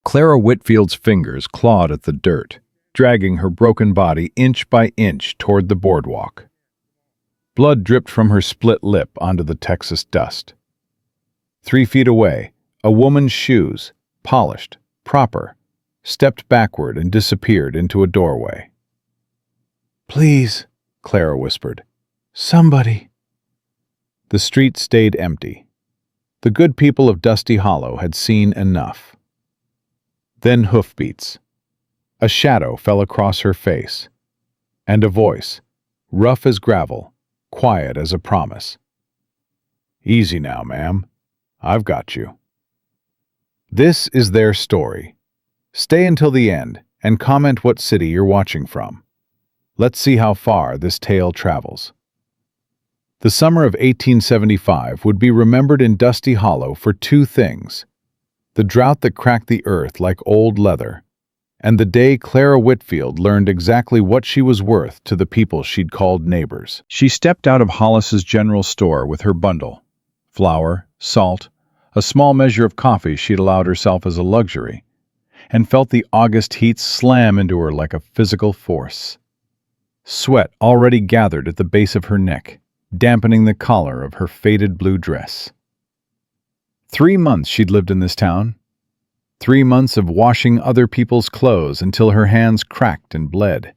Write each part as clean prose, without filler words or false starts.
Clara Whitfield's fingers clawed at the dirt, dragging her broken body inch by inch toward the boardwalk. Blood dripped from her split lip onto the Texas dust. 3 feet away, a woman's shoes, polished, proper, stepped backward and disappeared into a doorway. "Please," Clara whispered. "Somebody." The street stayed empty. The good people of Dusty Hollow had seen enough. Then hoofbeats. A shadow fell across her face, and a voice, rough as gravel, quiet as a promise. "Easy now, ma'am. I've got you." This is their story. Stay until the end and comment what city you're watching from. Let's see how far this tale travels. The summer of 1875 would be remembered in Dusty Hollow for 2 things: the drought that cracked the earth like old leather, and the day Clara Whitfield learned exactly what she was worth to the people she'd called neighbors. She stepped out of Hollis's general store with her bundle: flour, salt, a small measure of coffee she'd allowed herself as a luxury, and felt the August heat slam into her like a physical force. Sweat already gathered at the base of her neck, dampening the collar of her faded blue dress. 3 months she'd lived in this town. 3 months of washing other people's clothes until her hands cracked and bled.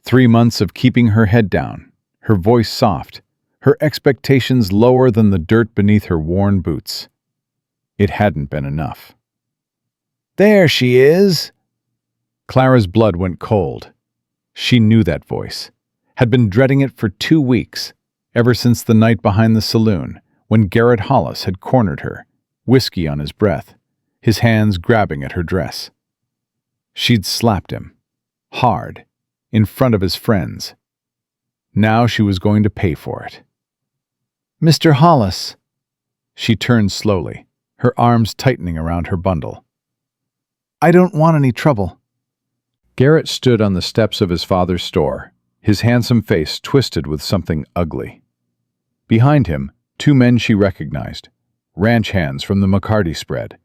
3 months of keeping her head down, her voice soft, her expectations lower than the dirt beneath her worn boots. It hadn't been enough. "There she is!" Clara's blood went cold. She knew that voice, had been dreading it for 2 weeks, ever since the night behind the saloon, when Garrett Hollis had cornered her, whiskey on his breath, his hands grabbing at her dress. She'd slapped him, hard, in front of his friends. Now she was going to pay for it. "Mr. Hollis." She turned slowly, her arms tightening around her bundle. "I don't want any trouble." Garrett stood on the steps of his father's store, his handsome face twisted with something ugly. Behind him, 2 men she recognized, ranch hands from the McCarty spread,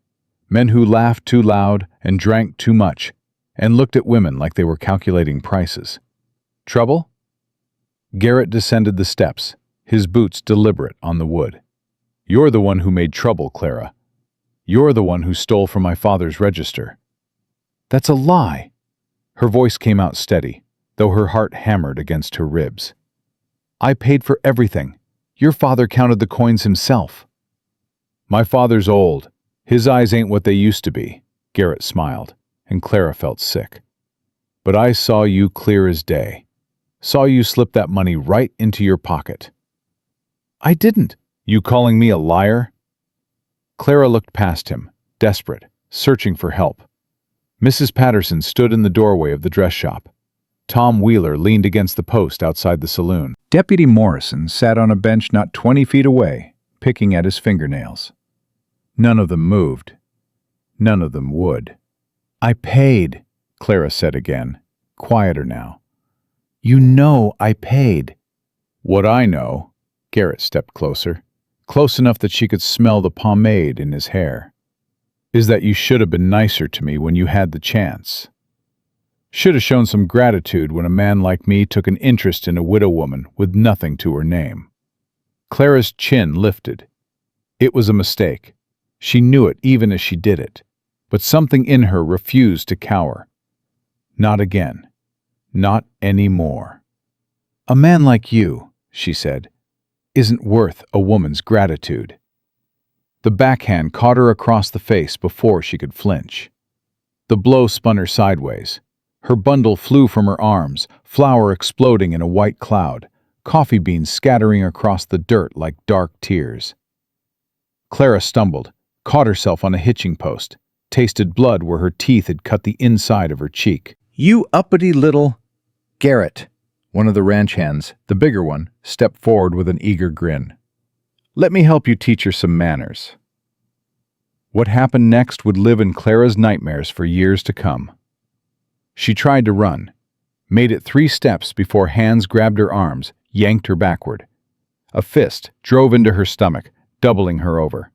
men who laughed too loud and drank too much, and looked at women like they were calculating prices. Trouble? Garrett descended the steps, his boots deliberate on the wood. "You're the one who made trouble, Clara. You're the one who stole from my father's register." "That's a lie." Her voice came out steady, though her heart hammered against her ribs. "I paid for everything. Your father counted the coins himself." "My father's old. His eyes ain't what they used to be," Garrett smiled, and Clara felt sick. "But I saw you clear as day. Saw you slip that money right into your pocket." "I didn't." "You calling me a liar?" Clara looked past him, desperate, searching for help. Mrs. Patterson stood in the doorway of the dress shop. Tom Wheeler leaned against the post outside the saloon. Deputy Morrison sat on a bench not 20 feet away, picking at his fingernails. None of them moved. None of them would. "I paid," Clara said again, quieter now. "You know I paid." "What I know," Garrett stepped closer, close enough that she could smell the pomade in his hair, "is that you should have been nicer to me when you had the chance. Should have shown some gratitude when a man like me took an interest in a widow woman with nothing to her name." Clara's chin lifted. It was a mistake. She knew it even as she did it, but something in her refused to cower. Not again. Not anymore. "A man like you," she said, "isn't worth a woman's gratitude." The backhand caught her across the face before she could flinch. The blow spun her sideways. Her bundle flew from her arms, flour exploding in a white cloud, coffee beans scattering across the dirt like dark tears. Clara stumbled, caught herself on a hitching post, tasted blood where her teeth had cut the inside of her cheek. "You uppity little—" Garrett, one of the ranch hands, the bigger one, stepped forward with an eager grin. "Let me help you teach her some manners." What happened next would live in Clara's nightmares for years to come. She tried to run, made it 3 steps before hands grabbed her arms, yanked her backward. A fist drove into her stomach, doubling her over.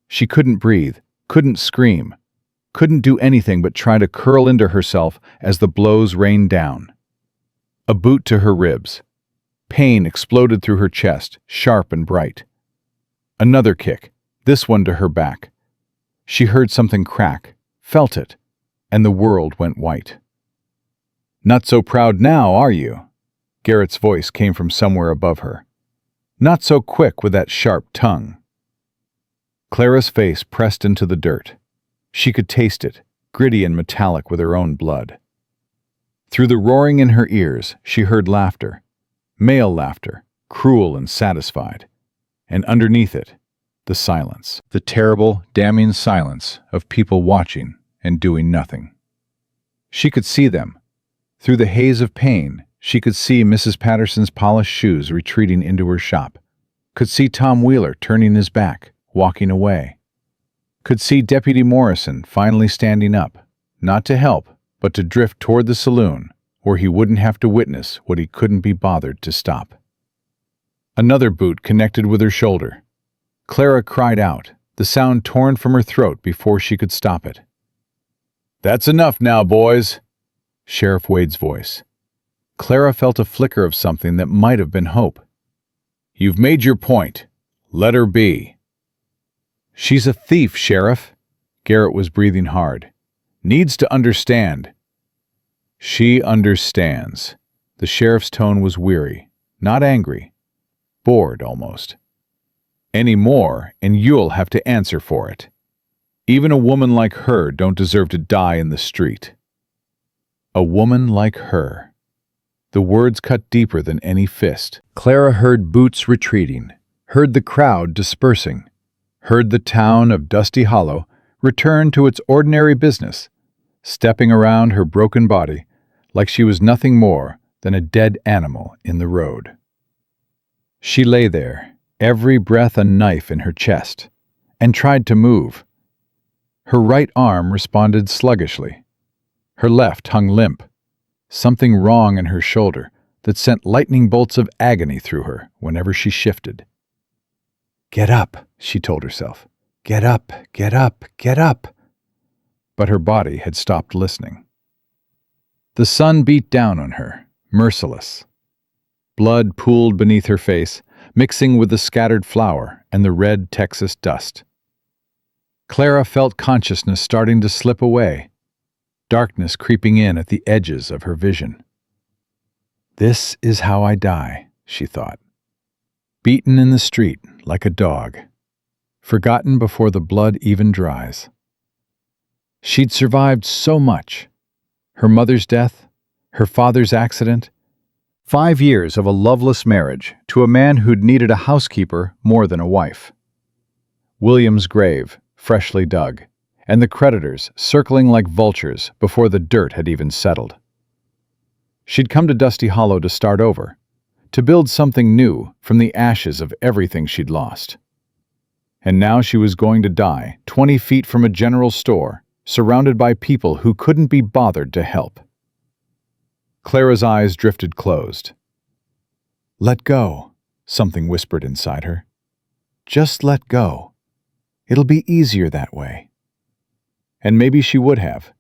She couldn't breathe, couldn't scream, couldn't do anything but try to curl into herself as the blows rained down. A boot to her ribs. Pain exploded through her chest, sharp and bright. Another kick, this one to her back. She heard something crack, felt it, and the world went white. "Not so proud now, are you?" Garrett's voice came from somewhere above her. "Not so quick with that sharp tongue." Clara's face pressed into the dirt. She could taste it, gritty and metallic with her own blood. Through the roaring in her ears, she heard laughter. Male laughter, cruel and satisfied. And underneath it, the silence. The terrible, damning silence of people watching and doing nothing. She could see them. Through the haze of pain, she could see Mrs. Patterson's polished shoes retreating into her shop. Could see Tom Wheeler turning his back, walking away. Could see Deputy Morrison finally standing up, not to help, but to drift toward the saloon, where he wouldn't have to witness what he couldn't be bothered to stop. Another boot connected with her shoulder. Clara cried out, the sound torn from her throat before she could stop it. "That's enough now, boys," Sheriff Wade's voice. Clara felt a flicker of something that might have been hope. "You've made your point. Let her be." "She's a thief, Sheriff." Garrett was breathing hard. "Needs to understand." "She understands." The sheriff's tone was weary, not angry. Bored, almost. "Any more, and you'll have to answer for it. Even a woman like her don't deserve to die in the street." A woman like her. The words cut deeper than any fist. Clara heard boots retreating, heard the crowd dispersing, heard the town of Dusty Hollow return to its ordinary business, stepping around her broken body like she was nothing more than a dead animal in the road. She lay there, every breath a knife in her chest, and tried to move. Her right arm responded sluggishly. Her left hung limp, something wrong in her shoulder that sent lightning bolts of agony through her whenever she shifted. "Get up," she told herself. "Get up, get up, get up." But her body had stopped listening. The sun beat down on her, merciless. Blood pooled beneath her face, mixing with the scattered flour and the red Texas dust. Clara felt consciousness starting to slip away, darkness creeping in at the edges of her vision. "This is how I die," she thought. Beaten in the street like a dog, forgotten before the blood even dries. She'd survived so much. Her mother's death, her father's accident, 5 years of a loveless marriage to a man who'd needed a housekeeper more than a wife. William's grave, freshly dug, and the creditors circling like vultures before the dirt had even settled. She'd come to Dusty Hollow to start over, to build something new from the ashes of everything she'd lost. And now she was going to die 20 feet from a general store, surrounded by people who couldn't be bothered to help. Clara's eyes drifted closed. "Let go," something whispered inside her. "Just let go. It'll be easier that way." And maybe she would have.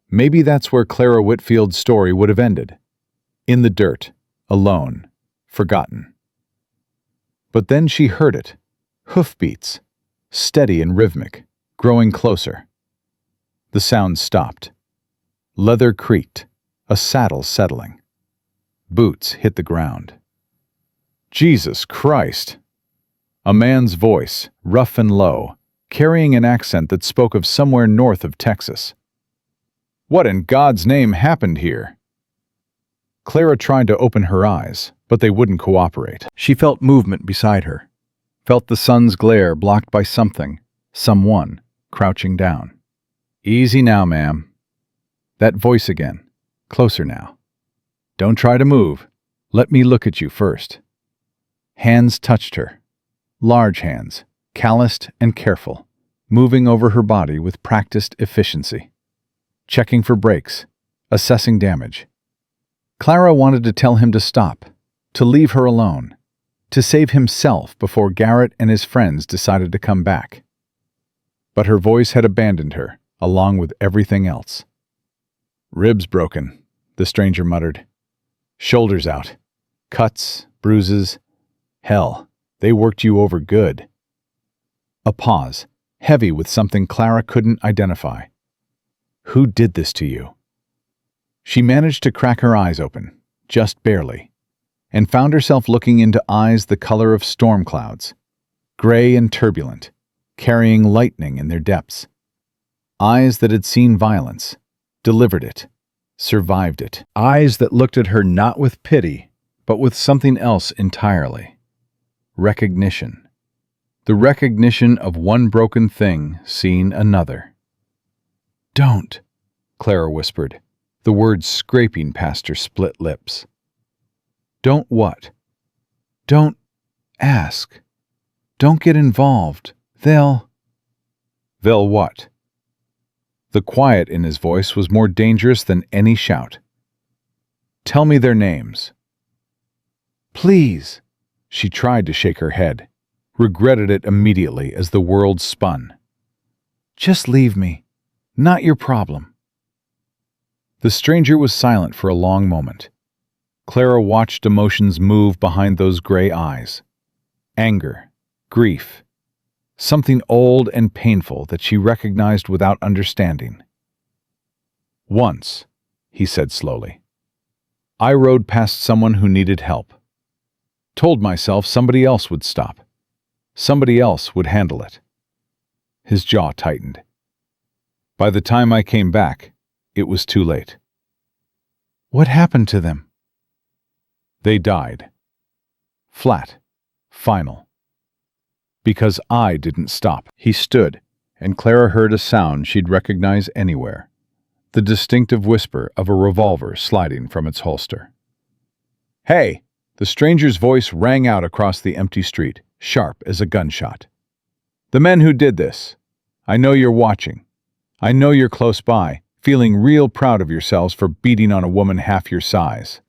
Maybe that's where Clara Whitfield's story would have ended. In the dirt, alone, forgotten. But then she heard it. Hoofbeats, steady and rhythmic, growing closer. The sound stopped. Leather creaked, a saddle settling. Boots hit the ground. Jesus Christ! A man's voice, rough and low, carrying an accent that spoke of somewhere north of Texas. What in God's name happened here? Clara tried to open her eyes, but they wouldn't cooperate. She felt movement beside her, felt the sun's glare blocked by something, someone, crouching down. "Easy now, ma'am." That voice again, closer now. "Don't try to move. Let me look at you first." Hands touched her. Large hands, calloused and careful, moving over her body with practiced efficiency. Checking for breaks, assessing damage. Clara wanted to tell him to stop, to leave her alone, to save himself before Garrett and his friends decided to come back. But her voice had abandoned her, along with everything else. "Ribs broken," the stranger muttered. "Shoulders out. Cuts, bruises. Hell, they worked you over good." A pause, heavy with something Clara couldn't identify. "Who did this to you?" She managed to crack her eyes open, just barely, and found herself looking into eyes the color of storm clouds, gray and turbulent, carrying lightning in their depths. Eyes that had seen violence, delivered it, survived it. Eyes that looked at her not with pity, but with something else entirely. Recognition. The recognition of one broken thing seeing another. "Don't," Clara whispered, the words scraping past her split lips. "Don't what?" "Don't ask. Don't get involved. They'll what?" The quiet in his voice was more dangerous than any shout. "Tell me their names." "Please." She tried to shake her head, regretted it immediately as the world spun. "Just leave me. Not your problem." The stranger was silent for a long moment. Clara watched emotions move behind those gray eyes. Anger, grief, something old and painful that she recognized without understanding. "Once," he said slowly, "I rode past someone who needed help. Told myself somebody else would stop. Somebody else would handle it." His jaw tightened. "By the time I came back, it was too late." "What happened to them?" "They died. Flat. Final. Because I didn't stop." He stood, and Clara heard a sound she'd recognize anywhere. The distinctive whisper of a revolver sliding from its holster. "Hey!" The stranger's voice rang out across the empty street, sharp as a gunshot. "The men who did this. I know you're watching. I know you're close by, feeling real proud of yourselves for beating on a woman half your size."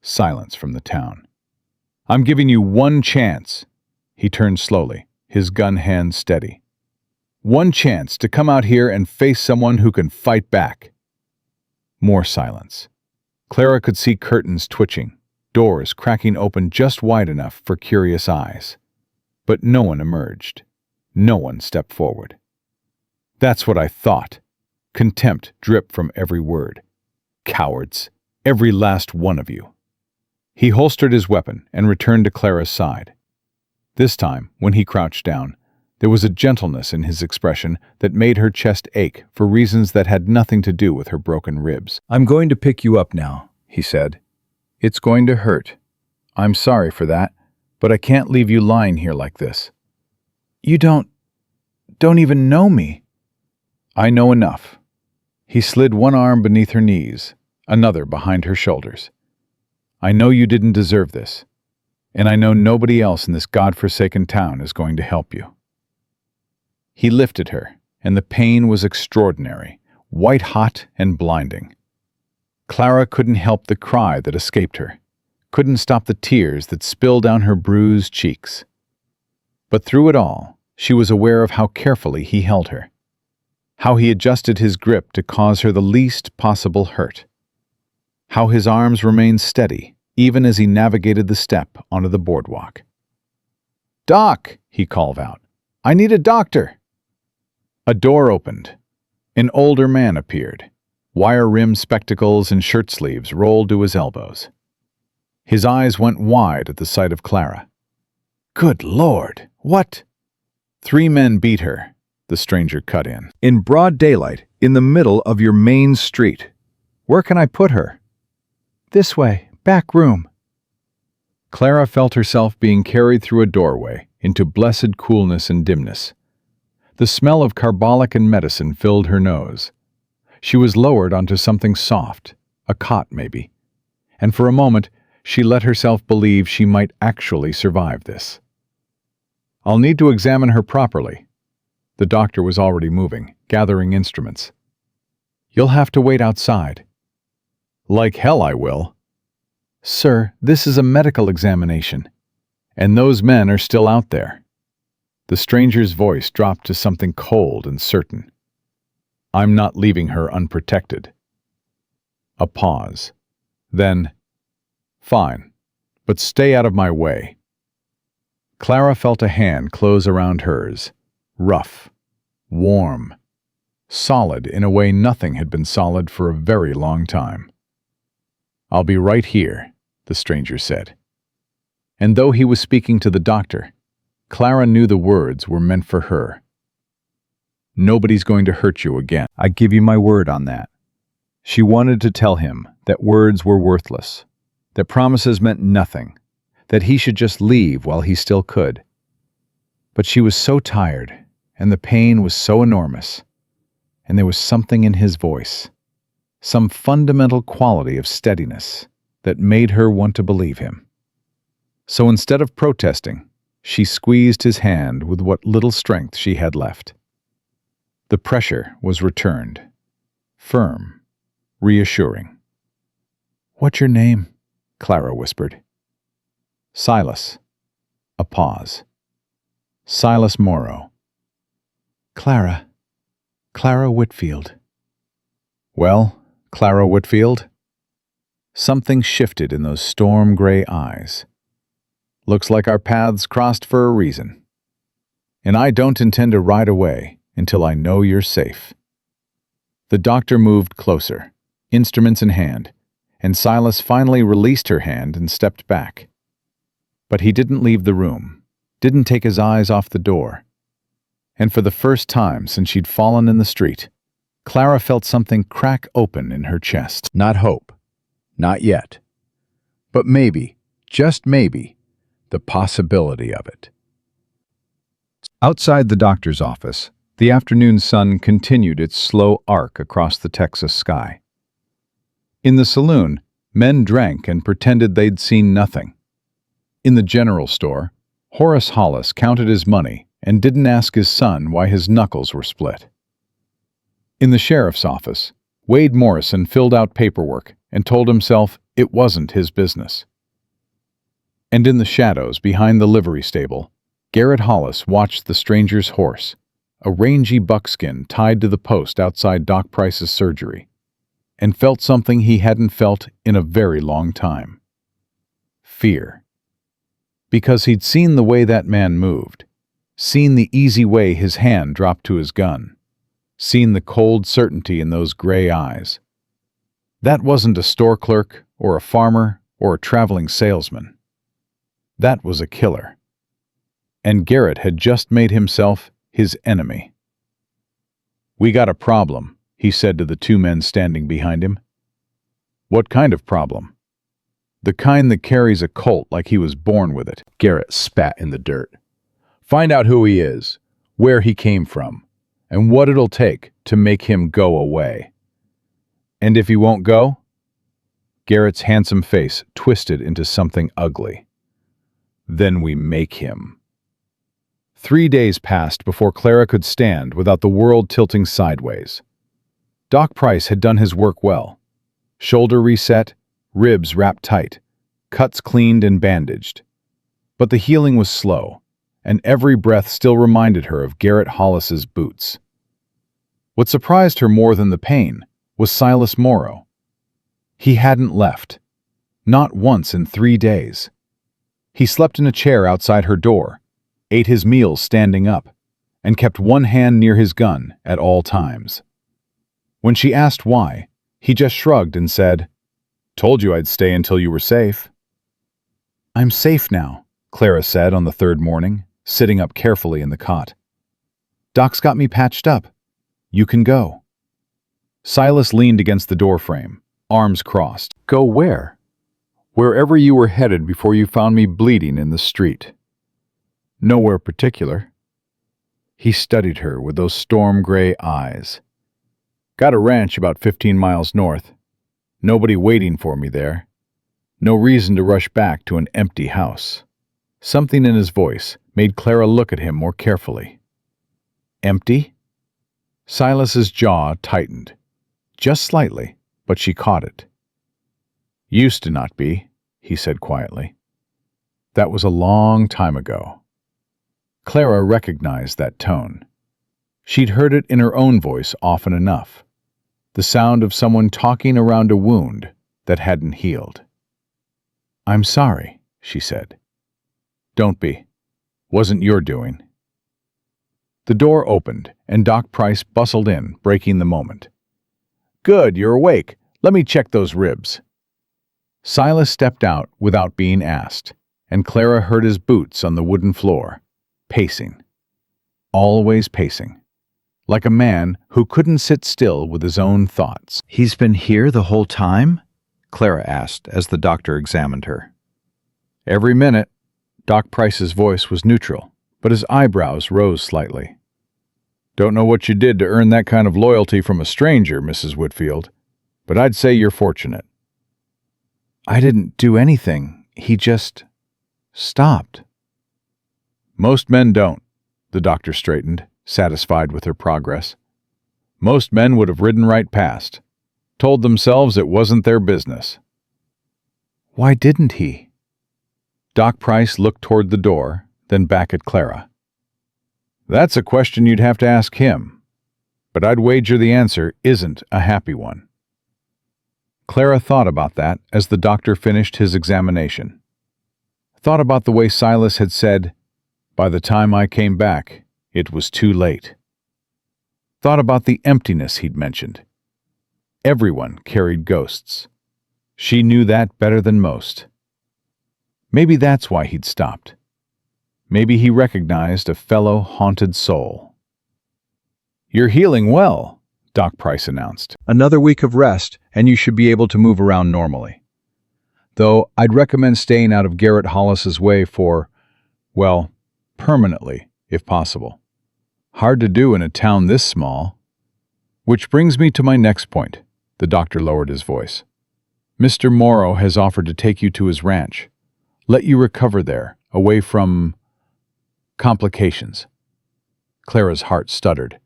Silence from the town. "I'm giving you one chance." He turned slowly, his gun hand steady. "One chance to come out here and face someone who can fight back." More silence. Clara could see curtains twitching, doors cracking open just wide enough for curious eyes. But no one emerged. No one stepped forward. "That's what I thought." Contempt dripped from every word. "Cowards, every last one of you." He holstered his weapon and returned to Clara's side. This time, when he crouched down, there was a gentleness in his expression that made her chest ache for reasons that had nothing to do with her broken ribs. "I'm going to pick you up now," he said. "It's going to hurt. I'm sorry for that, but I can't leave you lying here like this." "You don't even know me." "I know enough." He slid one arm beneath her knees, another behind her shoulders. "I know you didn't deserve this, and I know nobody else in this godforsaken town is going to help you." He lifted her, and the pain was extraordinary, white-hot and blinding. Clara couldn't help the cry that escaped her, couldn't stop the tears that spilled down her bruised cheeks. But through it all, she was aware of how carefully he held her, how he adjusted his grip to cause her the least possible hurt, how his arms remained steady even as he navigated the step onto the boardwalk. "Doc!" he called out. "I need a doctor!" A door opened. An older man appeared. Wire-rimmed spectacles and shirt sleeves rolled to his elbows. His eyes went wide at the sight of Clara. "Good Lord, what?" "3 men beat her," the stranger cut in. "In broad daylight, in the middle of your main street. Where can I put her?" "This way, back room." Clara felt herself being carried through a doorway into blessed coolness and dimness. The smell of carbolic and medicine filled her nose. She was lowered onto something soft, a cot maybe, and for a moment she let herself believe she might actually survive this. "I'll need to examine her properly." The doctor was already moving, gathering instruments. "You'll have to wait outside." "Like hell I will." "Sir, this is a medical examination." "And those men are still out there." The stranger's voice dropped to something cold and certain. I'm not leaving her unprotected. A pause. Then, fine, but stay out of my way. Clara felt a hand close around hers, rough, warm, solid in a way nothing had been solid for a very long time. I'll be right here, the stranger said. And though he was speaking to the doctor, Clara knew the words were meant for her. Nobody's going to hurt you again. I give you my word on that. She wanted to tell him that words were worthless, that promises meant nothing, that he should just leave while he still could. But she was so tired, and the pain was so enormous, and there was something in his voice, some fundamental quality of steadiness that made her want to believe him. So instead of protesting, she squeezed his hand with what little strength she had left. The pressure was returned, firm, reassuring. "What's your name?" Clara whispered. "Silas." A pause. "Silas Morrow." "Clara. Clara Whitfield." "Well, Clara Whitfield?" Something shifted in those storm-gray eyes. "Looks like our paths crossed for a reason. And I don't intend to ride away until I know you're safe." The doctor moved closer, instruments in hand, and Silas finally released her hand and stepped back. But he didn't leave the room, didn't take his eyes off the door. And for the first time since she'd fallen in the street, Clara felt something crack open in her chest. Not hope, not yet, but maybe, just maybe, the possibility of it. Outside the doctor's office, the afternoon sun continued its slow arc across the Texas sky. In the saloon, men drank and pretended they'd seen nothing. In the general store, Horace Hollis counted his money and didn't ask his son why his knuckles were split. In the sheriff's office, Wade Morrison filled out paperwork and told himself it wasn't his business. And in the shadows behind the livery stable, Garrett Hollis watched the stranger's horse, a rangy buckskin tied to the post outside Doc Price's surgery, and felt something he hadn't felt in a very long time. Fear. Because he'd seen the way that man moved, seen the easy way his hand dropped to his gun, seen the cold certainty in those gray eyes. That wasn't a store clerk or a farmer or a traveling salesman. That was a killer. And Garrett had just made himself his enemy. "We got a problem," he said to the two men standing behind him. "What kind of problem?" "The kind that carries a colt like he was born with it." Garrett spat in the dirt. "Find out who he is, where he came from, and what it'll take to make him go away." "And if he won't go?" Garrett's handsome face twisted into something ugly. "Then we make him." 3 days passed before Clara could stand without the world tilting sideways. Doc Price had done his work well. Shoulder reset, ribs wrapped tight, cuts cleaned and bandaged. But the healing was slow, and every breath still reminded her of Garrett Hollis's boots. What surprised her more than the pain was Silas Morrow. He hadn't left. Not once in 3 days. He slept in a chair outside her door, ate his meals standing up, and kept one hand near his gun at all times. When she asked why, he just shrugged and said, "Told you I'd stay until you were safe." "I'm safe now," Clara said on the third morning, sitting up carefully in the cot. "Doc's got me patched up. You can go." Silas leaned against the doorframe, arms crossed. "Go where?" "Wherever you were headed before you found me bleeding in the street." "Nowhere particular." He studied her with those storm-gray eyes. "Got a ranch about 15 miles north. Nobody waiting for me there. No reason to rush back to an empty house." Something in his voice made Clara look at him more carefully. "Empty?" Silas's jaw tightened. Just slightly, but she caught it. "Used to not be," he said quietly. "That was a long time ago." Clara recognized that tone. She'd heard it in her own voice often enough. The sound of someone talking around a wound that hadn't healed. "I'm sorry," she said. "Don't be. Wasn't your doing." The door opened, and Doc Price bustled in, breaking the moment. "Good, you're awake. Let me check those ribs." Silas stepped out without being asked, and Clara heard his boots on the wooden floor, pacing. Always pacing. Like a man who couldn't sit still with his own thoughts. "He's been here the whole time?" Clara asked as the doctor examined her. "Every minute." Doc Price's voice was neutral, but his eyebrows rose slightly. "Don't know what you did to earn that kind of loyalty from a stranger, Mrs. Whitfield, but I'd say you're fortunate." "I didn't do anything. He just stopped." "Most men don't," the doctor straightened, satisfied with her progress. "Most men would have ridden right past, told themselves it wasn't their business." "Why didn't he?" Doc Price looked toward the door, then back at Clara. "That's a question you'd have to ask him, but I'd wager the answer isn't a happy one." Clara thought about that as the doctor finished his examination. Thought about the way Silas had said, "By the time I came back, it was too late." Thought about the emptiness he'd mentioned. Everyone carried ghosts. She knew that better than most. Maybe that's why he'd stopped. Maybe he recognized a fellow haunted soul. "You're healing well," Doc Price announced. "Another week of rest, and you should be able to move around normally. Though I'd recommend staying out of Garrett Hollis's way for, well, permanently, if possible. Hard to do in a town this small." "Which brings me to my next point," the doctor lowered his voice. "Mr. Morrow has offered to take you to his ranch, let you recover there, away from complications." Clara's heart stuttered.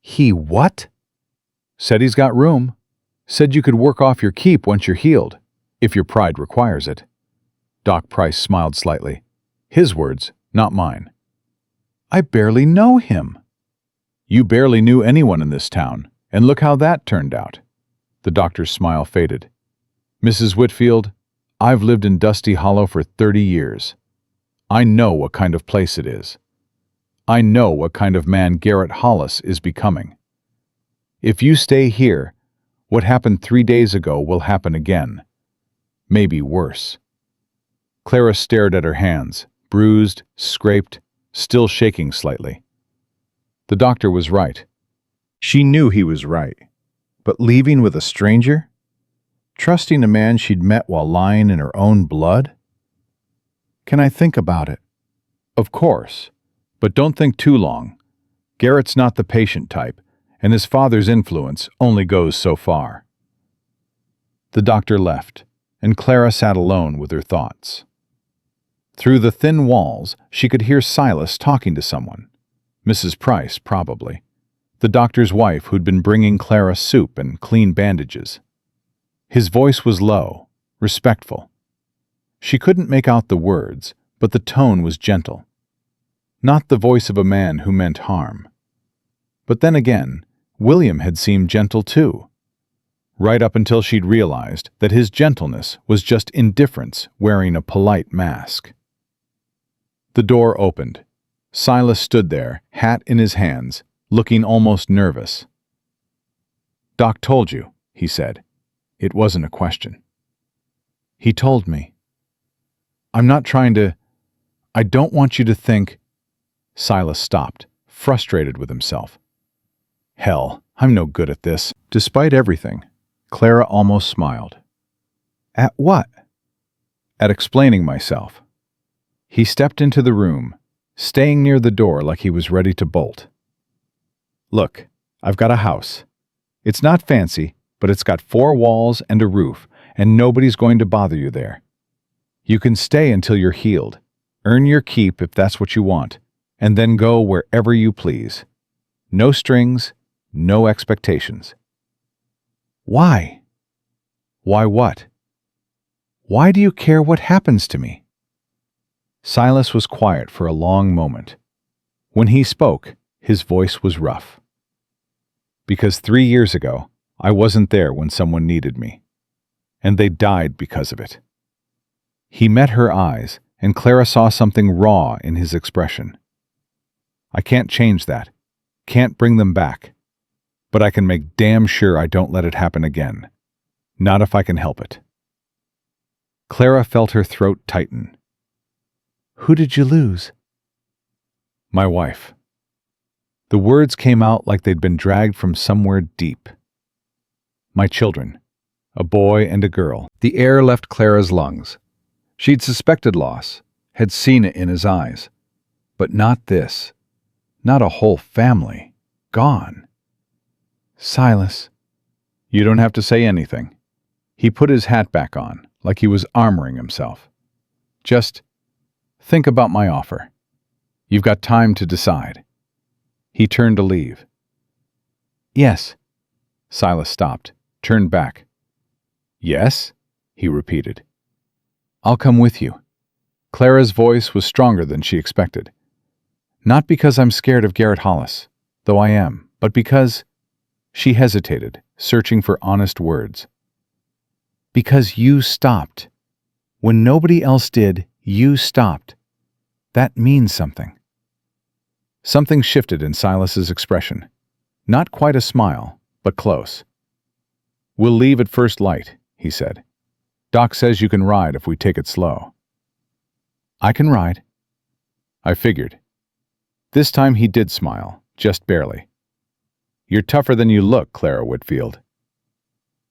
"He what?" "Said he's got room. Said you could work off your keep once you're healed, if your pride requires it." Doc Price smiled slightly. His words, not mine. "I barely know him." "You barely knew anyone in this town, and look how that turned out." The doctor's smile faded. "Mrs. Whitfield, I've lived in Dusty Hollow for 30 years. I know what kind of place it is. I know what kind of man Garrett Hollis is becoming. If you stay here, what happened 3 days ago will happen again. Maybe worse." Clara stared at her hands, bruised, scraped, still shaking slightly. The doctor was right. She knew he was right. But leaving with a stranger? Trusting a man she'd met while lying in her own blood? "Can I think about it?" "Of course. But don't think too long. Garrett's not the patient type, and his father's influence only goes so far." The doctor left, and Clara sat alone with her thoughts. Through the thin walls, she could hear Silas talking to someone. Mrs. Price, probably. The doctor's wife who'd been bringing Clara soup and clean bandages. His voice was low, respectful. She couldn't make out the words, but the tone was gentle. Not the voice of a man who meant harm. But then again, William had seemed gentle too. Right up until she'd realized that his gentleness was just indifference wearing a polite mask. The door opened. Silas stood there, hat in his hands, looking almost nervous. "Doc told you," he said. It wasn't a question. "He told me. I'm not trying to... I don't want you to think..." Silas stopped, frustrated with himself. "Hell, I'm no good at this." Despite everything, Clara almost smiled. "At what?" "At explaining myself." He stepped into the room, staying near the door like he was ready to bolt. "Look, I've got a house. It's not fancy, but it's got 4 walls and a roof, and nobody's going to bother you there. You can stay until you're healed, earn your keep if that's what you want, and then go wherever you please. No strings, no expectations." "Why?" "Why what?" "Why do you care what happens to me?" Silas was quiet for a long moment. When he spoke, his voice was rough. Because 3 years ago, I wasn't there when someone needed me. And they died because of it. He met her eyes, and Clara saw something raw in his expression. I can't change that. Can't bring them back. But I can make damn sure I don't let it happen again. Not if I can help it. Clara felt her throat tighten. Who did you lose? My wife. The words came out like they'd been dragged from somewhere deep. My children, a boy and a girl. The air left Clara's lungs. She'd suspected loss, had seen it in his eyes. But not this. Not a whole family. Gone. Silas. You don't have to say anything. He put his hat back on, like he was armoring himself. Just think about my offer. You've got time to decide. He turned to leave. Yes. Silas stopped, turned back. Yes? He repeated. I'll come with you. Clara's voice was stronger than she expected. Not because I'm scared of Garrett Hollis, though I am, but because... She hesitated, searching for honest words. Because you stopped. When nobody else did, you stopped. That means something. Something shifted in Silas's expression. Not quite a smile, but close. We'll leave at first light, he said. Doc says you can ride if we take it slow. I can ride. I figured. This time he did smile, just barely. You're tougher than you look, Clara Whitfield.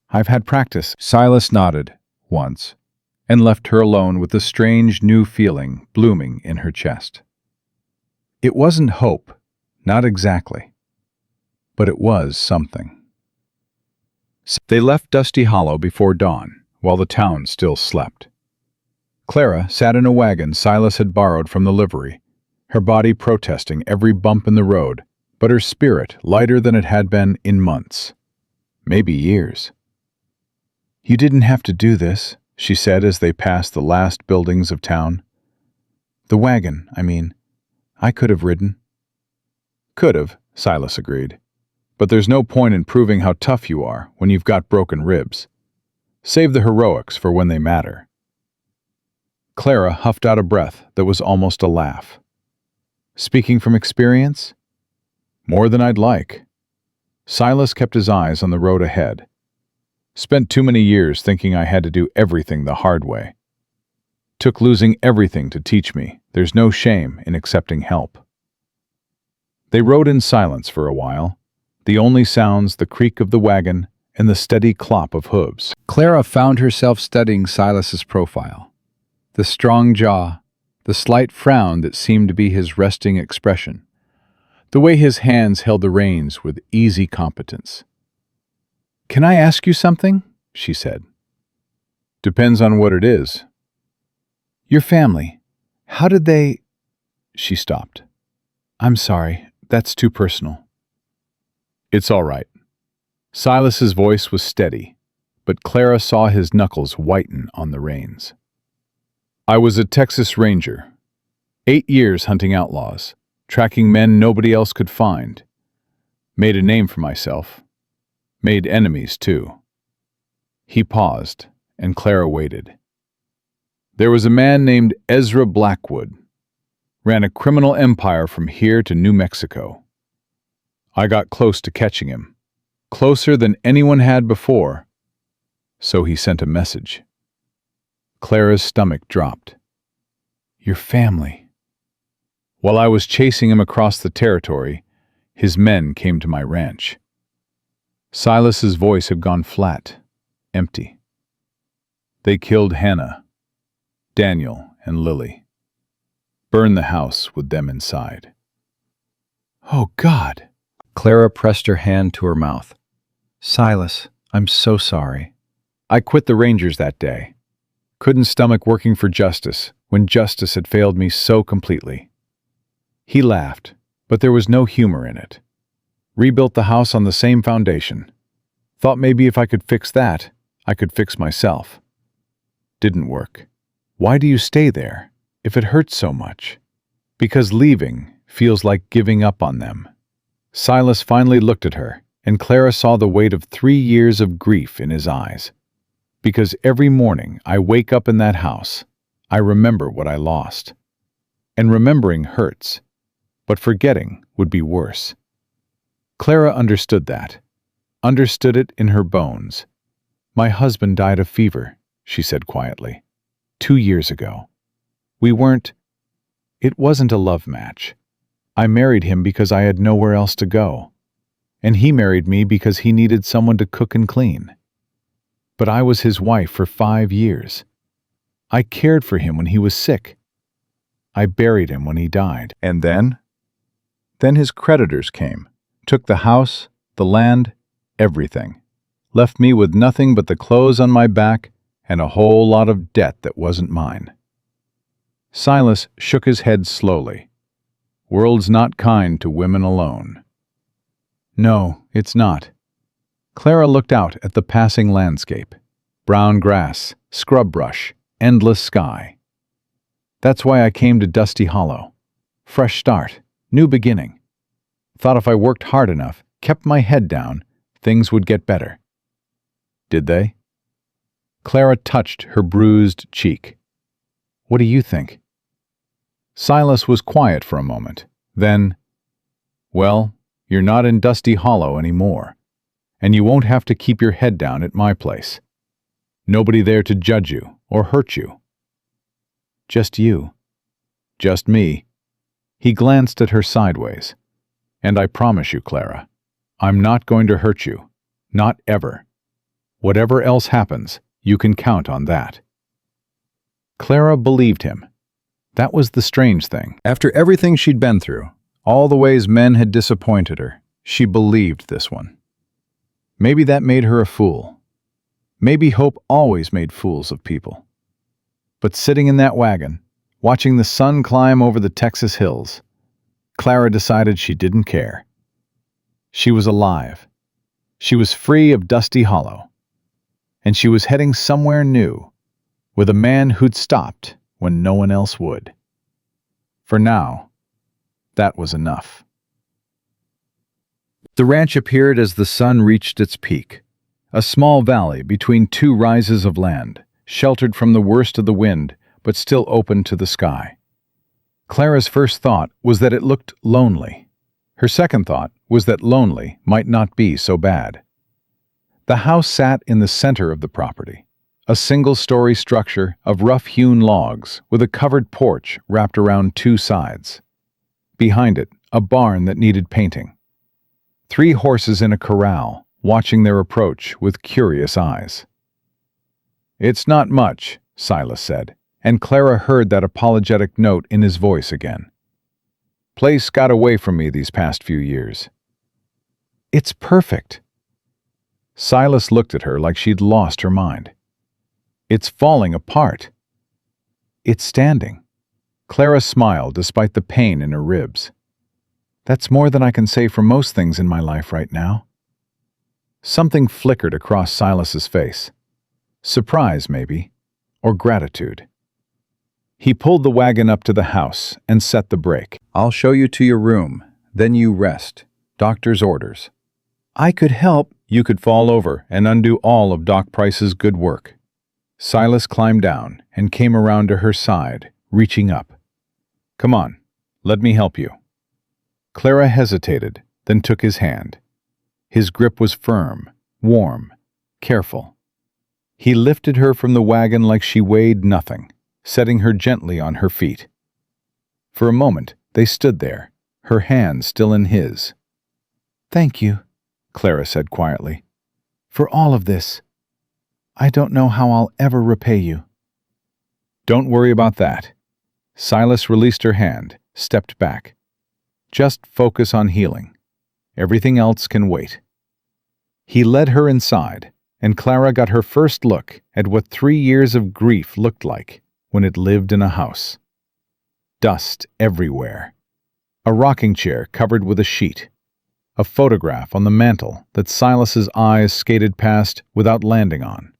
I've had practice. Silas nodded, once, and left her alone with a strange new feeling blooming in her chest. It wasn't hope, not exactly, but it was something. They left Dusty Hollow before dawn, while the town still slept. Clara sat in a wagon Silas had borrowed from the livery, her body protesting every bump in the road, but her spirit lighter than it had been in months, maybe years. You didn't have to do this, she said as they passed the last buildings of town. The wagon, I mean. I could have ridden. Could have, Silas agreed. But there's no point in proving how tough you are when you've got broken ribs. Save the heroics for when they matter. Clara huffed out a breath that was almost a laugh. Speaking from experience? More than I'd like. Silas kept his eyes on the road ahead. Spent too many years thinking I had to do everything the hard way. Took losing everything to teach me there's no shame in accepting help. They rode in silence for a while, the only sounds the creak of the wagon and the steady clop of hooves. Clara found herself studying Silas's profile. The strong jaw, the slight frown that seemed to be his resting expression. The way his hands held the reins with easy competence. Can I ask you something? She said. Depends on what it is. Your family. How did they... She stopped. I'm sorry, that's too personal. It's all right. Silas's voice was steady, but Clara saw his knuckles whiten on the reins. I was a Texas Ranger. 8 years hunting outlaws, tracking men nobody else could find. Made a name for myself. Made enemies, too. He paused, and Clara waited. There was a man named Ezra Blackwood. Ran a criminal empire from here to New Mexico. I got close to catching him. Closer than anyone had before. So he sent a message. Clara's stomach dropped. Your family. While I was chasing him across the territory, his men came to my ranch. Silas's voice had gone flat, empty. They killed Hannah, Daniel, and Lily. Burned the house with them inside. Oh, God! Clara pressed her hand to her mouth. Silas, I'm so sorry. I quit the Rangers that day. Couldn't stomach working for justice when justice had failed me so completely. He laughed, but there was no humor in it. Rebuilt the house on the same foundation. Thought maybe if I could fix that, I could fix myself. Didn't work. Why do you stay there, if it hurts so much? Because leaving feels like giving up on them. Silas finally looked at her, and Clara saw the weight of 3 years of grief in his eyes. Because every morning I wake up in that house, I remember what I lost. And remembering hurts, but forgetting would be worse. Clara understood that, understood it in her bones. My husband died of fever, she said quietly. 2 years ago. It wasn't a love match. I married him because I had nowhere else to go. And he married me because he needed someone to cook and clean. But I was his wife for 5 years. I cared for him when he was sick. I buried him when he died. And then? Then his creditors came, took the house, the land, everything. Left me with nothing but the clothes on my back and a whole lot of debt that wasn't mine. Silas shook his head slowly. World's not kind to women alone. No, it's not. Clara looked out at the passing landscape. Brown grass, scrub brush, endless sky. That's why I came to Dusty Hollow. Fresh start, new beginning. Thought if I worked hard enough, kept my head down, things would get better. Did they? Clara touched her bruised cheek. What do you think? Silas was quiet for a moment. Then, well, you're not in Dusty Hollow anymore, and you won't have to keep your head down at my place. Nobody there to judge you or hurt you. Just you. Just me. He glanced at her sideways. And I promise you, Clara, I'm not going to hurt you. Not ever. Whatever else happens, you can count on that. Clara believed him. That was the strange thing. After everything she'd been through, all the ways men had disappointed her, she believed this one. Maybe that made her a fool. Maybe hope always made fools of people. But sitting in that wagon, watching the sun climb over the Texas hills, Clara decided she didn't care. She was alive. She was free of Dusty Hollow. And she was heading somewhere new, with a man who'd stopped when no one else would. For now, that was enough. The ranch appeared as the sun reached its peak, a small valley between two rises of land, sheltered from the worst of the wind, but still open to the sky. Clara's first thought was that it looked lonely. Her second thought was that lonely might not be so bad. The house sat in the center of the property, a single-story structure of rough-hewn logs with a covered porch wrapped around two sides. Behind it, a barn that needed painting. 3 horses in a corral, watching their approach with curious eyes. "It's not much," Silas said, and Clara heard that apologetic note in his voice again. "Place got away from me these past few years." "It's perfect." Silas looked at her like she'd lost her mind. "It's falling apart." "It's standing." Clara smiled despite the pain in her ribs. "That's more than I can say for most things in my life right now." Something flickered across Silas's face. Surprise, maybe, or gratitude. He pulled the wagon up to the house and set the brake. "I'll show you to your room, then you rest. Doctor's orders." "I could help." "You could fall over and undo all of Doc Price's good work." Silas climbed down and came around to her side, reaching up. "Come on, let me help you." Clara hesitated, then took his hand. His grip was firm, warm, careful. He lifted her from the wagon like she weighed nothing, setting her gently on her feet. For a moment, they stood there, her hand still in his. "Thank you," Clara said quietly, "for all of this. I don't know how I'll ever repay you." "Don't worry about that." Silas released her hand, stepped back. "Just focus on healing. Everything else can wait." He led her inside, and Clara got her first look at what 3 years of grief looked like when it lived in a house. Dust everywhere. A rocking chair covered with a sheet. A photograph on the mantel that Silas's eyes skated past without landing on.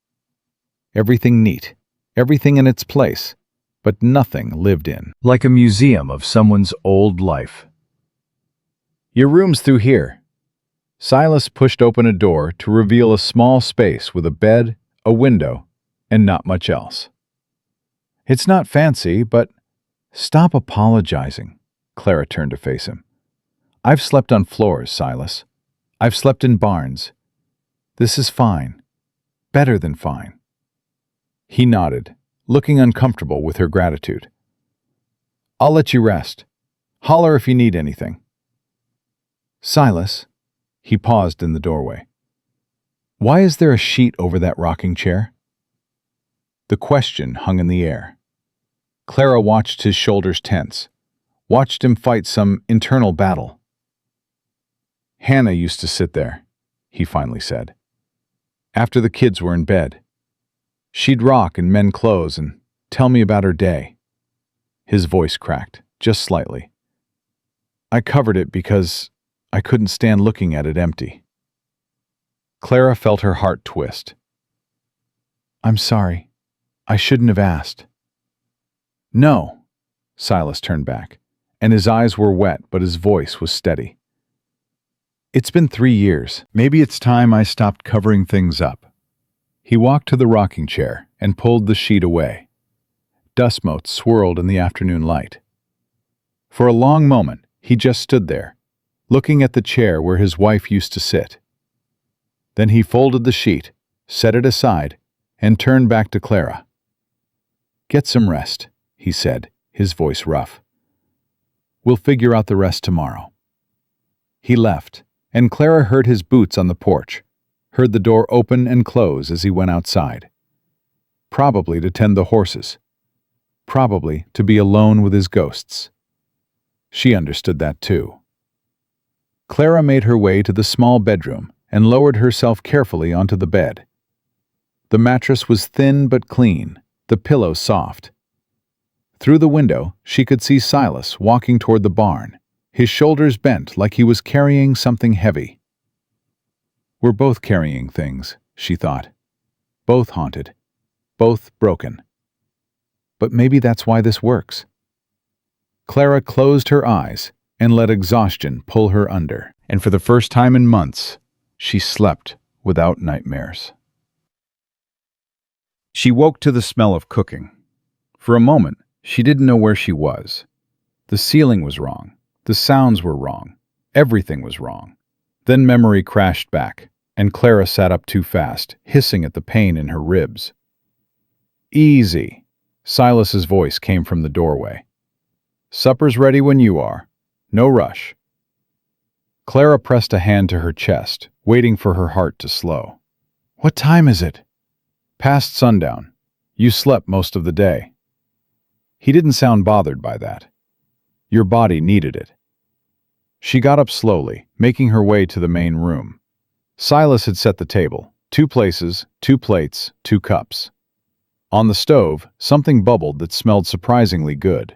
Everything neat, everything in its place, but nothing lived in. Like a museum of someone's old life. "Your room's through here." Silas pushed open a door to reveal a small space with a bed, a window, and not much else. "It's not fancy, but—" "Stop apologizing." Clara turned to face him. "I've slept on floors, Silas. I've slept in barns. This is fine. Better than fine." He nodded, looking uncomfortable with her gratitude. "I'll let you rest. Holler if you need anything." "Silas," he paused in the doorway. "Why is there a sheet over that rocking chair?" The question hung in the air. Clara watched his shoulders tense, watched him fight some internal battle. "Hannah used to sit there," he finally said, "after the kids were in bed. She'd rock and mend clothes and tell me about her day." His voice cracked, just slightly. "I covered it because I couldn't stand looking at it empty." Clara felt her heart twist. "I'm sorry. I shouldn't have asked." "No." Silas turned back, and his eyes were wet, but his voice was steady. "It's been 3 years. Maybe it's time I stopped covering things up." He walked to the rocking chair and pulled the sheet away. Dust motes swirled in the afternoon light. For a long moment, he just stood there, looking at the chair where his wife used to sit. Then he folded the sheet, set it aside, and turned back to Clara. "Get some rest," he said, his voice rough. "We'll figure out the rest tomorrow." He left, and Clara heard his boots on the porch, heard the door open and close as he went outside. Probably to tend the horses. Probably to be alone with his ghosts. She understood that too. Clara made her way to the small bedroom and lowered herself carefully onto the bed. The mattress was thin but clean, the pillow soft. Through the window, she could see Silas walking toward the barn, his shoulders bent like he was carrying something heavy. We're both carrying things, she thought. Both haunted. Both broken. But maybe that's why this works. Clara closed her eyes and let exhaustion pull her under, and for the first time in months, she slept without nightmares. She woke to the smell of cooking. For a moment, she didn't know where she was. The ceiling was wrong. The sounds were wrong. Everything was wrong. Then memory crashed back, and Clara sat up too fast, hissing at the pain in her ribs. "Easy." Silas's voice came from the doorway. "Supper's ready when you are. No rush." Clara pressed a hand to her chest, waiting for her heart to slow. "What time is it?" "Past sundown. You slept most of the day." He didn't sound bothered by that. Your body needed it. She got up slowly, making her way to the main room. Silas had set the table. 2 places, 2 plates, 2 cups. On the stove, something bubbled that smelled surprisingly good.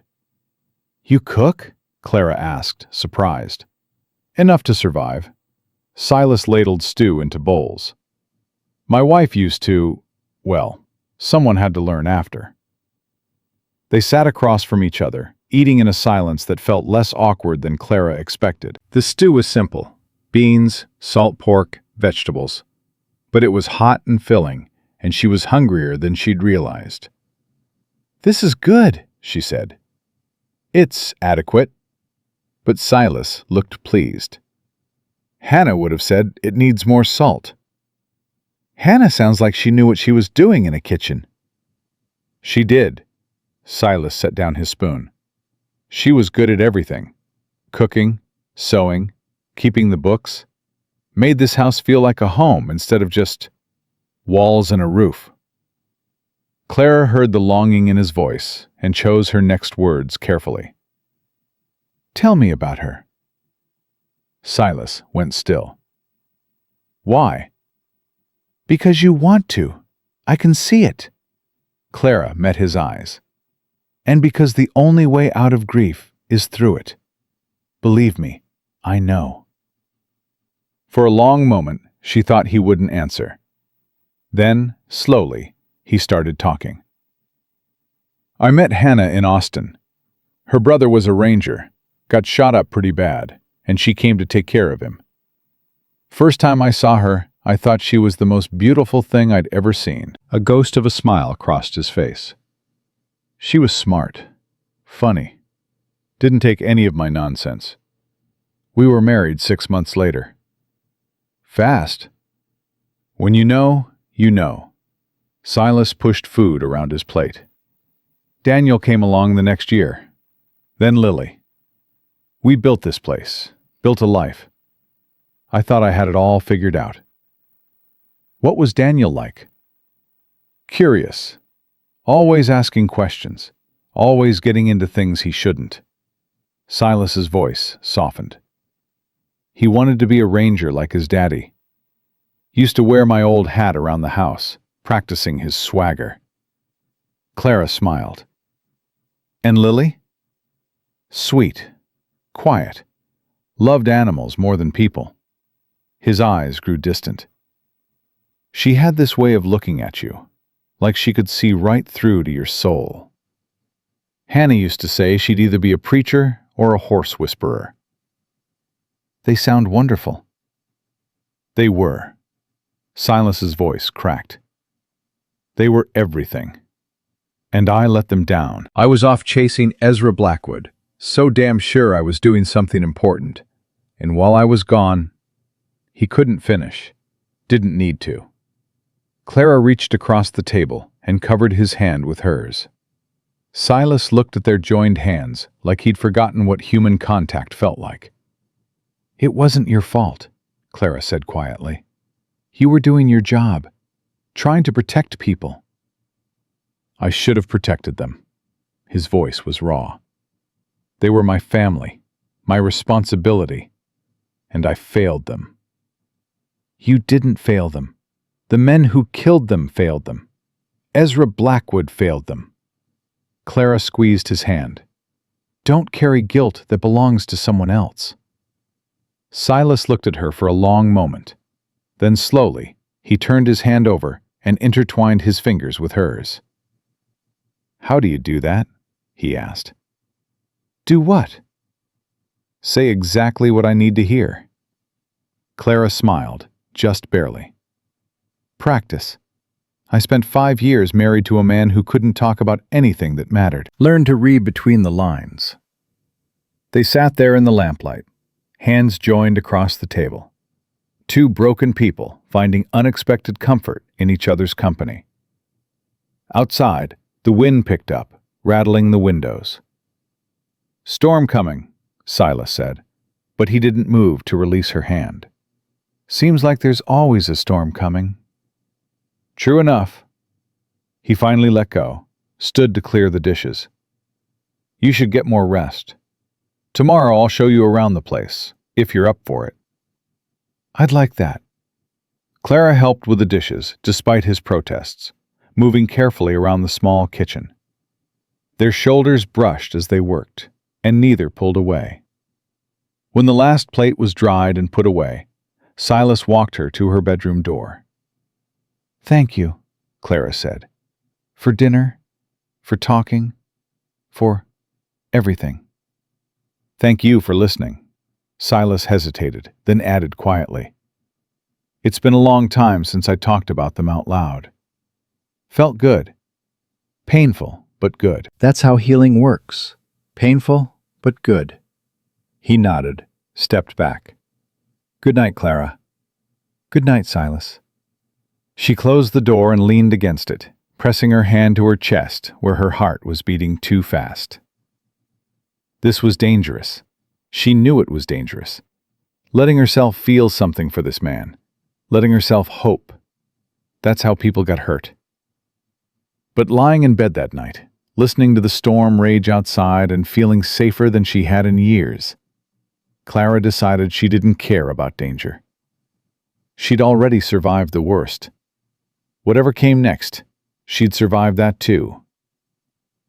"You cook?" Clara asked, surprised. "Enough to survive." Silas ladled stew into bowls. "My wife used to, well, someone had to learn after." They sat across from each other, eating in a silence that felt less awkward than Clara expected. The stew was simple: beans, salt pork, vegetables. But it was hot and filling, and she was hungrier than she'd realized. "This is good," she said. "It's adequate." But Silas looked pleased. "Hannah would have said it needs more salt." "Hannah sounds like she knew what she was doing in a kitchen." "She did." Silas set down his spoon. "She was good at everything. Cooking, sewing, keeping the books. Made this house feel like a home instead of just walls and a roof." Clara heard the longing in his voice and chose her next words carefully. "Tell me about her." Silas went still. "Why?" "Because you want to. I can see it." Clara met his eyes. "And because the only way out of grief is through it. Believe me, I know." For a long moment, she thought he wouldn't answer. Then, slowly, he started talking. "I met Hannah in Austin. Her brother was a ranger, got shot up pretty bad, and she came to take care of him. First time I saw her, I thought she was the most beautiful thing I'd ever seen. A ghost of a smile crossed his face. She was smart, funny, didn't take any of my nonsense. We were married 6 months later. Fast. When you know, you know. Silas pushed food around his plate. Daniel came along the next year. Then Lily. We built this place, built a life. I thought I had it all figured out. What was Daniel like? Curious. Always asking questions. Always getting into things he shouldn't. Silas's voice softened. He wanted to be a ranger like his daddy. Used to wear my old hat around the house, practicing his swagger. Clara smiled. And Lily? Sweet, quiet, loved animals more than people. His eyes grew distant. She had this way of looking at you, like she could see right through to your soul. Hannah used to say she'd either be a preacher or a horse whisperer. They sound wonderful. They were. Silas's voice cracked. They were everything. And I let them down. I was off chasing Ezra Blackwood, so damn sure I was doing something important. And while I was gone, he couldn't finish. Didn't need to. Clara reached across the table and covered his hand with hers. Silas looked at their joined hands like he'd forgotten what human contact felt like. It wasn't your fault, Clara said quietly. You were doing your job, trying to protect people. I should have protected them. His voice was raw. They were my family, my responsibility, and I failed them. You didn't fail them. The men who killed them failed them. Ezra Blackwood failed them. Clara squeezed his hand. Don't carry guilt that belongs to someone else. Silas looked at her for a long moment. Then slowly, he turned his hand over and intertwined his fingers with hers. How do you do that? He asked. Do what? Say exactly what I need to hear. Clara smiled, just barely. Practice. I spent 5 years married to a man who couldn't talk about anything that mattered. Learn to read between the lines. They sat there in the lamplight, hands joined across the table. Two broken people finding unexpected comfort in each other's company. Outside, the wind picked up, rattling the windows. Storm coming, Silas said, but he didn't move to release her hand. Seems like there's always a storm coming. True enough. He finally let go, stood to clear the dishes. You should get more rest. Tomorrow I'll show you around the place, if you're up for it. I'd like that. Clara helped with the dishes, despite his protests, moving carefully around the small kitchen. Their shoulders brushed as they worked, and neither pulled away. When the last plate was dried and put away, Silas walked her to her bedroom door. Thank you, Clara said. For dinner, for talking, for everything. Thank you for listening. Silas hesitated, then added quietly. It's been a long time since I talked about them out loud. Felt good. Painful, but good. That's how healing works. Painful, but good. He nodded, stepped back. Good night, Clara. Good night, Silas. She closed the door and leaned against it, pressing her hand to her chest where her heart was beating too fast. This was dangerous. She knew it was dangerous. Letting herself feel something for this man. Letting herself hope. That's how people got hurt. But lying in bed that night, listening to the storm rage outside and feeling safer than she had in years, Clara decided she didn't care about danger. She'd already survived the worst. Whatever came next, she'd survive that too.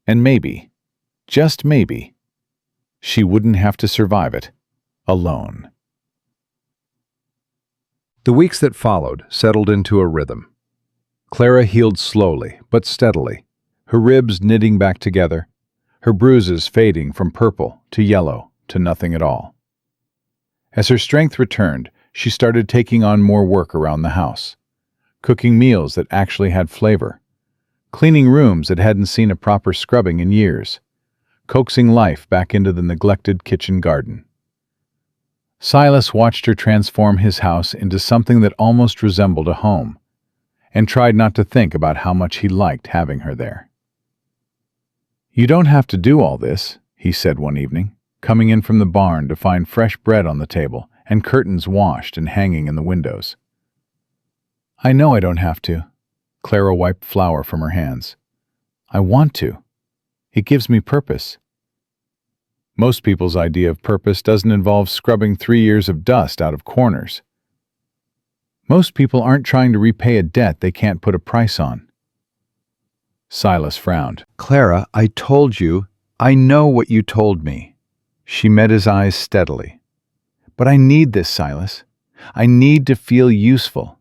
And maybe, just maybe, she wouldn't have to survive it alone. The weeks that followed settled into a rhythm. Clara healed slowly but steadily, her ribs knitting back together, her bruises fading from purple to yellow to nothing at all. As her strength returned, She started taking on more work around the house, cooking meals that actually had flavor, cleaning rooms that hadn't seen a proper scrubbing in years, coaxing life back into the neglected kitchen garden. Silas watched her transform his house into something that almost resembled a home, and tried not to think about how much he liked having her there. "You don't have to do all this," he said one evening, coming in from the barn to find fresh bread on the table and curtains washed and hanging in the windows. "I know I don't have to." Clara wiped flour from her hands. "I want to. It gives me purpose." Most people's idea of purpose doesn't involve scrubbing 3 years of dust out of corners. Most people aren't trying to repay a debt they can't put a price on. Silas frowned. "Clara, I told you. I know what you told me." She met his eyes steadily. "But I need this, Silas. I need to feel useful.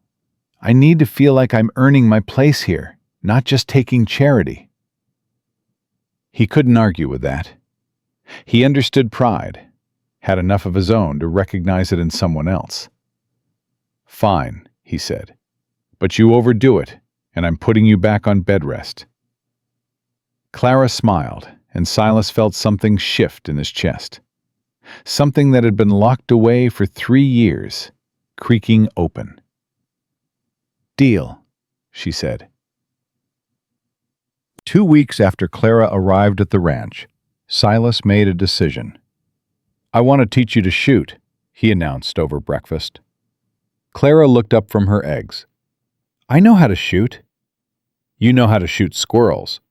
I need to feel like I'm earning my place here, not just taking charity." He couldn't argue with that. He understood pride, had enough of his own to recognize it in someone else. "Fine," he said, "but you overdo it, and I'm putting you back on bed rest." Clara smiled, and Silas felt something shift in his chest. Something that had been locked away for 3 years, creaking open. "Deal," she said. 2 weeks after Clara arrived at the ranch, Silas made a decision. "I want to teach you to shoot," he announced over breakfast. Clara looked up from her eggs. "I know how to shoot." "You know how to shoot squirrels.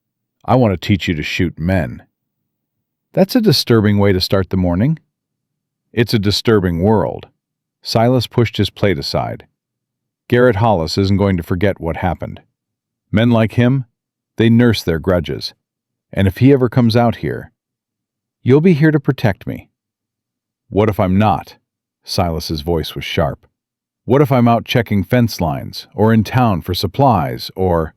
I want to teach you to shoot men." "That's a disturbing way to start the morning." "It's a disturbing world." Silas pushed his plate aside. "Garrett Hollis isn't going to forget what happened. Men like him, they nurse their grudges. And if he ever comes out here, you'll be here to protect me." "What if I'm not?" Silas's voice was sharp. "What if I'm out checking fence lines, or in town for supplies, or—"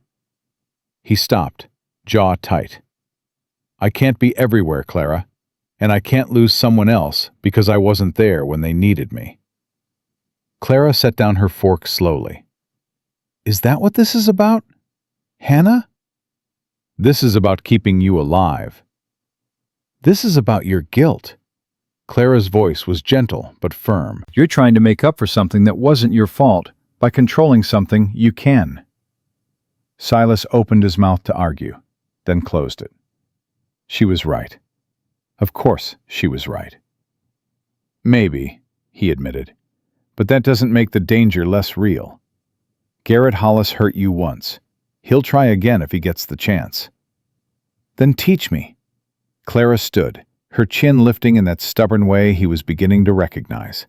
He stopped, jaw tight. "I can't be everywhere, Clara, and I can't lose someone else because I wasn't there when they needed me." Clara set down her fork slowly. "Is that what this is about? Hannah?" "This is about keeping you alive." "This is about your guilt." Clara's voice was gentle but firm. "You're trying to make up for something that wasn't your fault by controlling something you can." Silas opened his mouth to argue, then closed it. She was right. Of course she was right. "Maybe," he admitted, "but that doesn't make the danger less real. Garrett Hollis hurt you once. He'll try again if he gets the chance." "Then teach me." Clara stood, her chin lifting in that stubborn way he was beginning to recognize.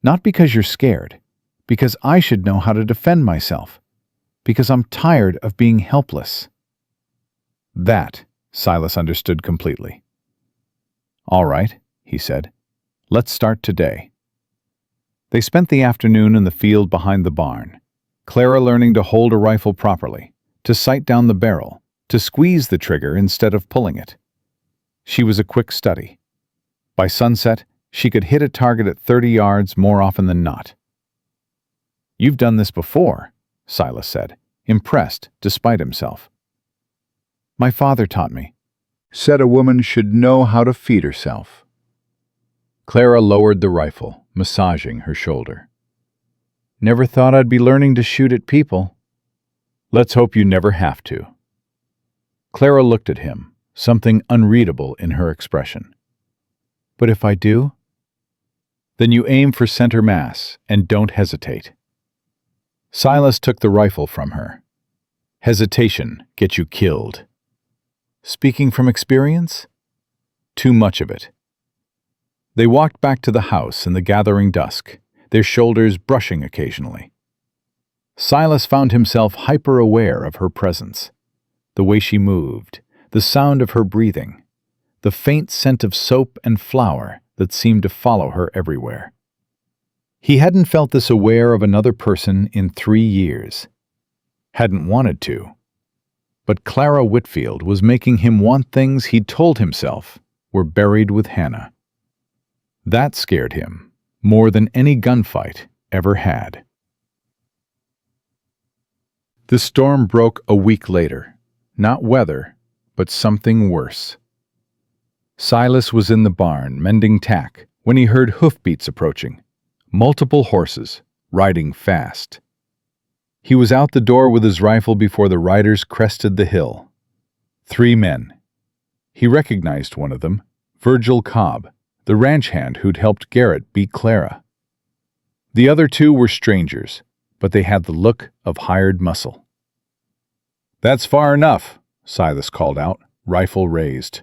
"Not because you're scared, because I should know how to defend myself, because I'm tired of being helpless." That, Silas understood completely. "All right," he said. "Let's start today." They spent the afternoon in the field behind the barn, Clara learning to hold a rifle properly, to sight down the barrel, to squeeze the trigger instead of pulling it. She was a quick study. By sunset, she could hit a target at 30 yards more often than not. "You've done this before," Silas said, impressed despite himself. "My father taught me. Said a woman should know how to feed herself." Clara lowered the rifle, massaging her shoulder. "Never thought I'd be learning to shoot at people." "Let's hope you never have to." Clara looked at him, something unreadable in her expression. "But if I do?" "Then you aim for center mass and don't hesitate." Silas took the rifle from her. "Hesitation gets you killed." Speaking from experience? Too much of it. They walked back to the house in the gathering dusk, their shoulders brushing occasionally. Silas found himself hyper-aware of her presence, the way she moved, the sound of her breathing, the faint scent of soap and flour that seemed to follow her everywhere. He hadn't felt this aware of another person in 3 years. Hadn't wanted to. But Clara Whitfield was making him want things he'd told himself were buried with Hannah. That scared him, more than any gunfight ever had. The storm broke a week later. Not weather, but something worse. Silas was in the barn, mending tack, when he heard hoofbeats approaching. Multiple horses, riding fast. He was out the door with his rifle before the riders crested the hill. 3 men. He recognized one of them, Virgil Cobb, the ranch hand who'd helped Garrett beat Clara. The other 2 were strangers, but they had the look of hired muscle. "That's far enough," Silas called out, rifle raised.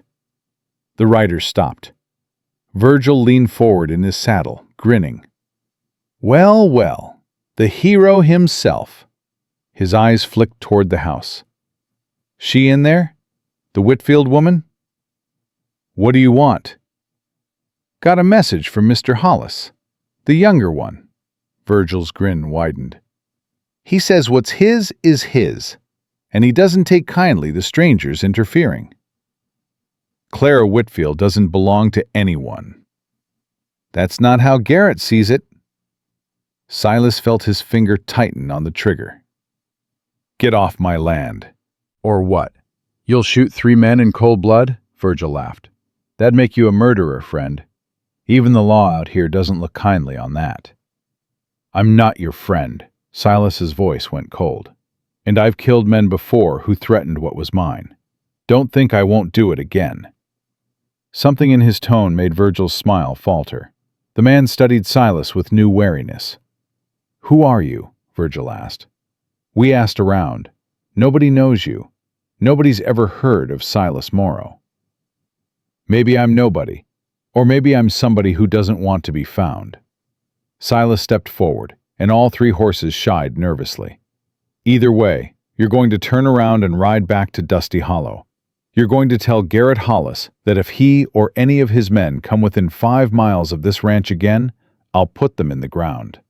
The riders stopped. Virgil leaned forward in his saddle, grinning. "Well, well, the hero himself." His eyes flicked toward the house. "She in there? The Whitfield woman?" "What do you want?" "Got a message from Mr. Hollis, the younger one." Virgil's grin widened. "He says what's his is his, and he doesn't take kindly the strangers interfering. Clara Whitfield doesn't belong to anyone." "That's not how Garrett sees it." Silas felt his finger tighten on the trigger. "Get off my land." "Or what? You'll shoot 3 men in cold blood?" Virgil laughed. "That'd make you a murderer, friend. Even the law out here doesn't look kindly on that." "I'm not your friend." Silas's voice went cold. "And I've killed men before who threatened what was mine. Don't think I won't do it again." Something in his tone made Virgil's smile falter. The man studied Silas with new wariness. "Who are you?" Virgil asked. "We asked around. Nobody knows you. Nobody's ever heard of Silas Morrow." "Maybe I'm nobody, or maybe I'm somebody who doesn't want to be found." Silas stepped forward, and all 3 horses shied nervously. "Either way, you're going to turn around and ride back to Dusty Hollow. You're going to tell Garrett Hollis that if he or any of his men come within 5 miles of this ranch again, I'll put them in the ground."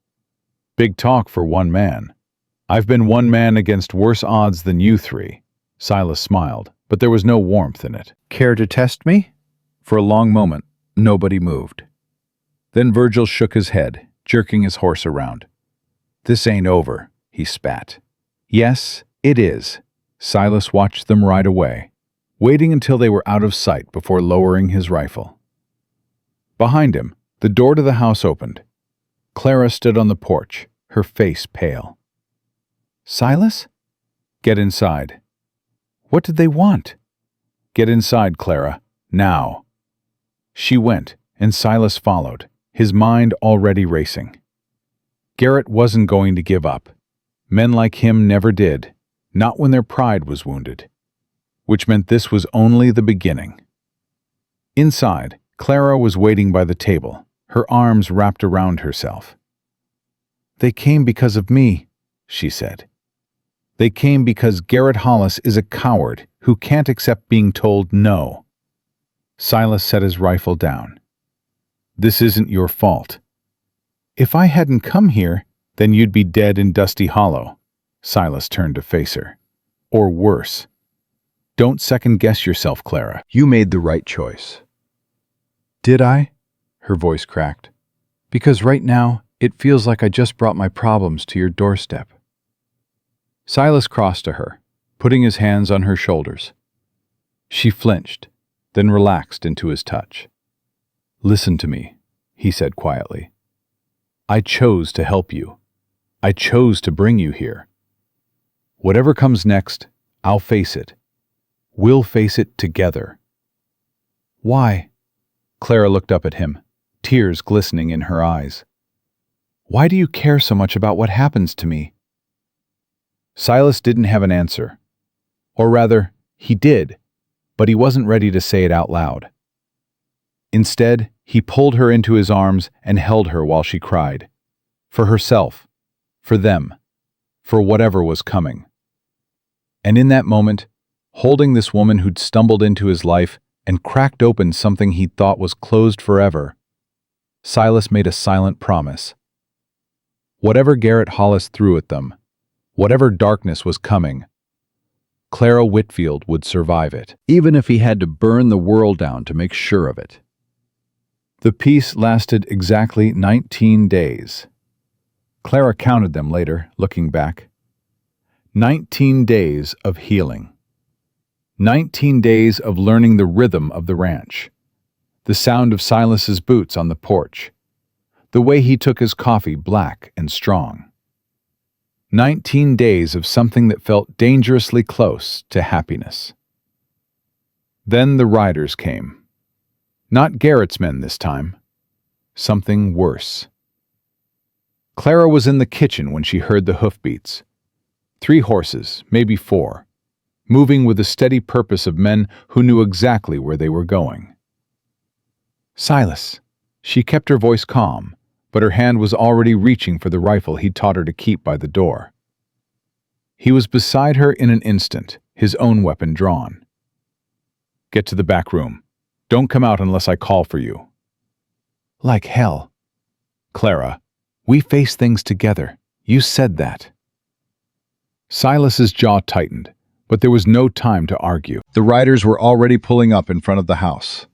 "Big talk for one man." "I've been one man against worse odds than you 3. Silas smiled, but there was no warmth in it. "Care to test me?" For a long moment, nobody moved. Then Virgil shook his head, jerking his horse around. "This ain't over," he spat. "Yes, it is." Silas watched them ride away, waiting until they were out of sight before lowering his rifle. Behind him, the door to the house opened. Clara stood on the porch, her face pale. "Silas?" "Get inside." "What did they want?" "Get inside, Clara. Now." She went, and Silas followed, his mind already racing. Garrett wasn't going to give up. Men like him never did, not when their pride was wounded. Which meant this was only the beginning. Inside, Clara was waiting by the table, her arms wrapped around herself. "They came because of me," she said. "They came because Garrett Hollis is a coward who can't accept being told no." Silas set his rifle down. "This isn't your fault." "If I hadn't come here, then you'd be dead in Dusty Hollow." Silas turned to face her. "Or worse. Don't second-guess yourself, Clara. You made the right choice." "Did I?" Her voice cracked. "Because right now, it feels like I just brought my problems to your doorstep." Silas crossed to her, putting his hands on her shoulders. She flinched, then relaxed into his touch. "Listen to me," he said quietly. "I chose to help you. I chose to bring you here. Whatever comes next, I'll face it. We'll face it together." "Why?" Clara looked up at him, tears glistening in her eyes. "Why do you care so much about what happens to me?" Silas didn't have an answer. Or rather, he did, but he wasn't ready to say it out loud. Instead, he pulled her into his arms and held her while she cried. For herself, for them, for whatever was coming. And in that moment, holding this woman who'd stumbled into his life and cracked open something he thought was closed forever, Silas made a silent promise. Whatever Garrett Hollis threw at them, whatever darkness was coming, Clara Whitfield would survive it, even if he had to burn the world down to make sure of it. The peace lasted exactly 19 days. Clara counted them later, looking back. 19 days of healing. 19 days of learning the rhythm of the ranch. The sound of Silas's boots on the porch. The way he took his coffee black and strong. 19 days of something that felt dangerously close to happiness. Then the riders came. Not Garrett's men this time. Something worse. Clara was in the kitchen when she heard the hoofbeats. 3 horses, maybe 4, moving with the steady purpose of men who knew exactly where they were going. Silas. She kept her voice calm, but her hand was already reaching for the rifle he'd taught her to keep by the door. He was beside her in an instant, his own weapon drawn. Get to the back room. Don't come out unless I call for you. Like hell. Clara, we face things together. You said that. Silas's jaw tightened, but there was no time to argue. The riders were already pulling up in front of the house.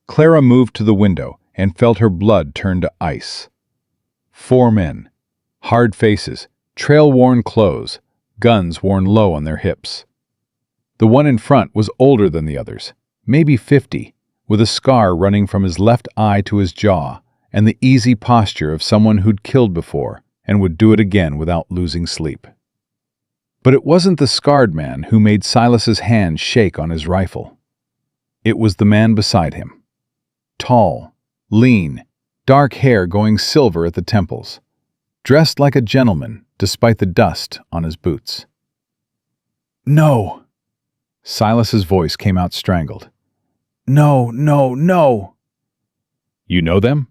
Clara moved to the window and felt her blood turn to ice. 4 men, hard faces, trail-worn clothes, guns worn low on their hips. The one in front was older than the others, maybe 50, with a scar running from his left eye to his jaw and the easy posture of someone who'd killed before and would do it again without losing sleep. But it wasn't the scarred man who made Silas's hand shake on his rifle. It was the man beside him. Tall, lean, dark hair going silver at the temples, dressed like a gentleman despite the dust on his boots. No! Silas's voice came out strangled. No, no, no! You know them?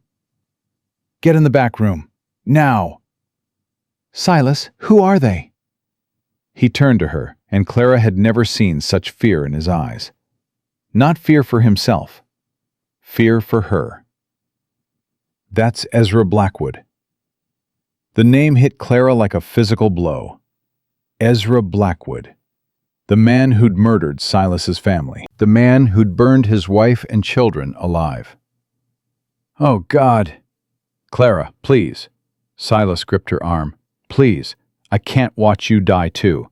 Get in the back room. Now! Silas, who are they? He turned to her, and Clara had never seen such fear in his eyes. Not fear for himself. Fear for her. That's Ezra Blackwood. The name hit Clara like a physical blow. Ezra Blackwood. The man who'd murdered Silas's family. The man who'd burned his wife and children alive. Oh, God. Clara, please. Silas gripped her arm. Please, I can't watch you die too.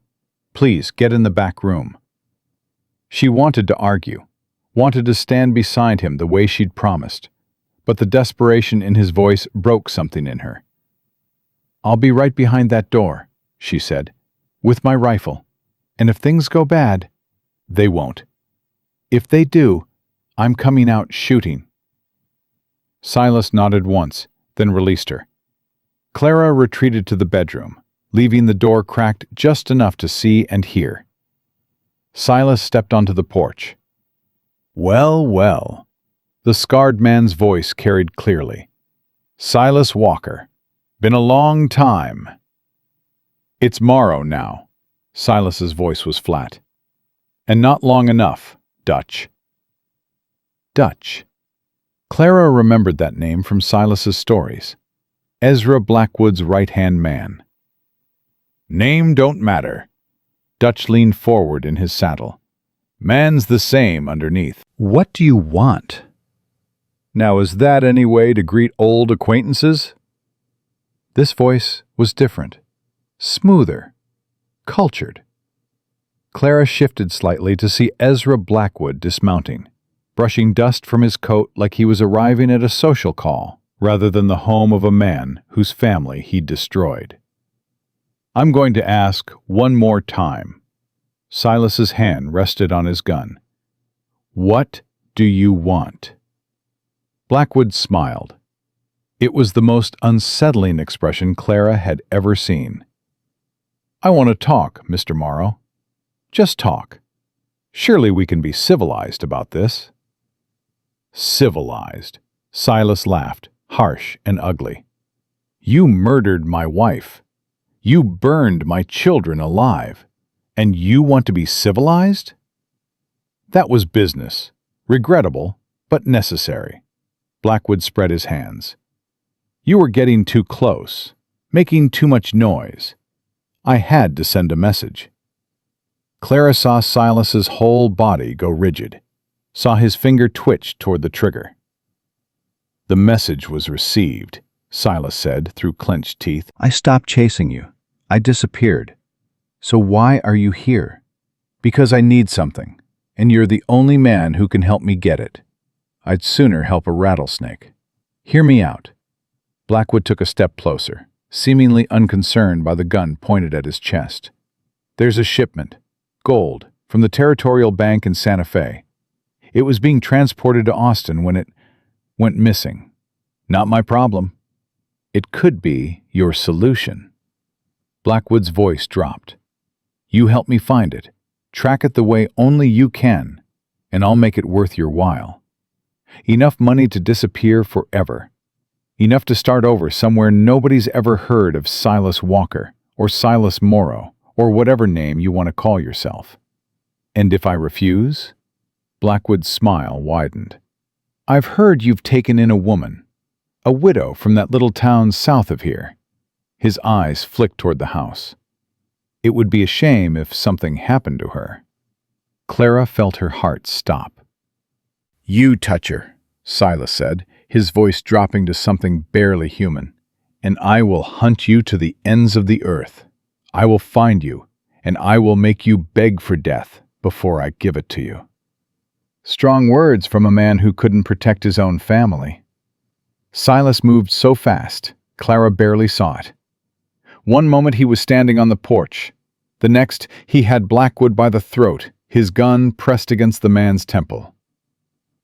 Please, get in the back room. She wanted to argue, wanted to stand beside him the way she'd promised, but the desperation in his voice broke something in her. I'll be right behind that door, she said, with my rifle. And if things go bad, they won't. If they do, I'm coming out shooting. Silas nodded once, then released her. Clara retreated to the bedroom, leaving the door cracked just enough to see and hear. Silas stepped onto the porch. Well, well. The scarred man's voice carried clearly. Silas Walker. Been a long time. It's morrow now. Silas's voice was flat. And not long enough, Dutch. Dutch. Clara remembered that name from Silas's stories. Ezra Blackwood's right-hand man. Name don't matter. Dutch leaned forward in his saddle. Man's the same underneath. What do you want? Now is that any way to greet old acquaintances? This voice was different, smoother, cultured. Clara shifted slightly to see Ezra Blackwood dismounting, brushing dust from his coat like he was arriving at a social call, rather than the home of a man whose family he'd destroyed. I'm going to ask one more time. Silas's hand rested on his gun. What do you want? Blackwood smiled. It was the most unsettling expression Clara had ever seen. I want to talk, Mr. Morrow. Just talk. Surely we can be civilized about this. Civilized. Silas laughed, harsh and ugly. You murdered my wife. You burned my children alive. And you want to be civilized? That was business. Regrettable, but necessary. Blackwood spread his hands. You were getting too close, making too much noise. I had to send a message. Clara saw Silas's whole body go rigid, saw his finger twitch toward the trigger. The message was received, Silas said through clenched teeth. I stopped chasing you. I disappeared. So why are you here? Because I need something, and you're the only man who can help me get it. I'd sooner help a rattlesnake. Hear me out. Blackwood took a step closer, seemingly unconcerned by the gun pointed at his chest. There's a shipment, gold, from the Territorial Bank in Santa Fe. It was being transported to Austin when it went missing. Not my problem. It could be your solution. Blackwood's voice dropped. You help me find it. Track it the way only you can, and I'll make it worth your while. Enough money to disappear forever. Enough to start over somewhere nobody's ever heard of Silas Walker, or Silas Morrow, or whatever name you want to call yourself. And if I refuse? Blackwood's smile widened. I've heard you've taken in a woman, a widow from that little town south of here. His eyes flicked toward the house. It would be a shame if something happened to her. Clara felt her heart stop. You touch her, Silas said, his voice dropping to something barely human, and I will hunt you to the ends of the earth. I will find you, and I will make you beg for death before I give it to you. Strong words from a man who couldn't protect his own family. Silas moved so fast, Clara barely saw it. One moment he was standing on the porch. The next, he had Blackwood by the throat, his gun pressed against the man's temple.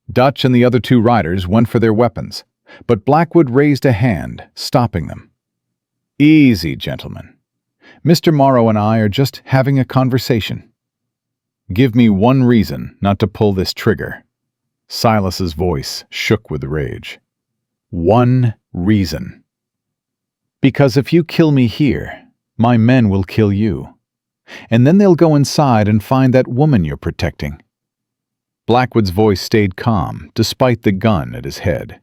Dutch and the other two riders went for their weapons, but Blackwood raised a hand, stopping them. Easy, gentlemen. Mr. Morrow and I are just having a conversation. Give me one reason not to pull this trigger. Silas's voice shook with rage. One reason. Because if you kill me here, my men will kill you. And then they'll go inside and find that woman you're protecting. Blackwood's voice stayed calm, despite the gun at his head.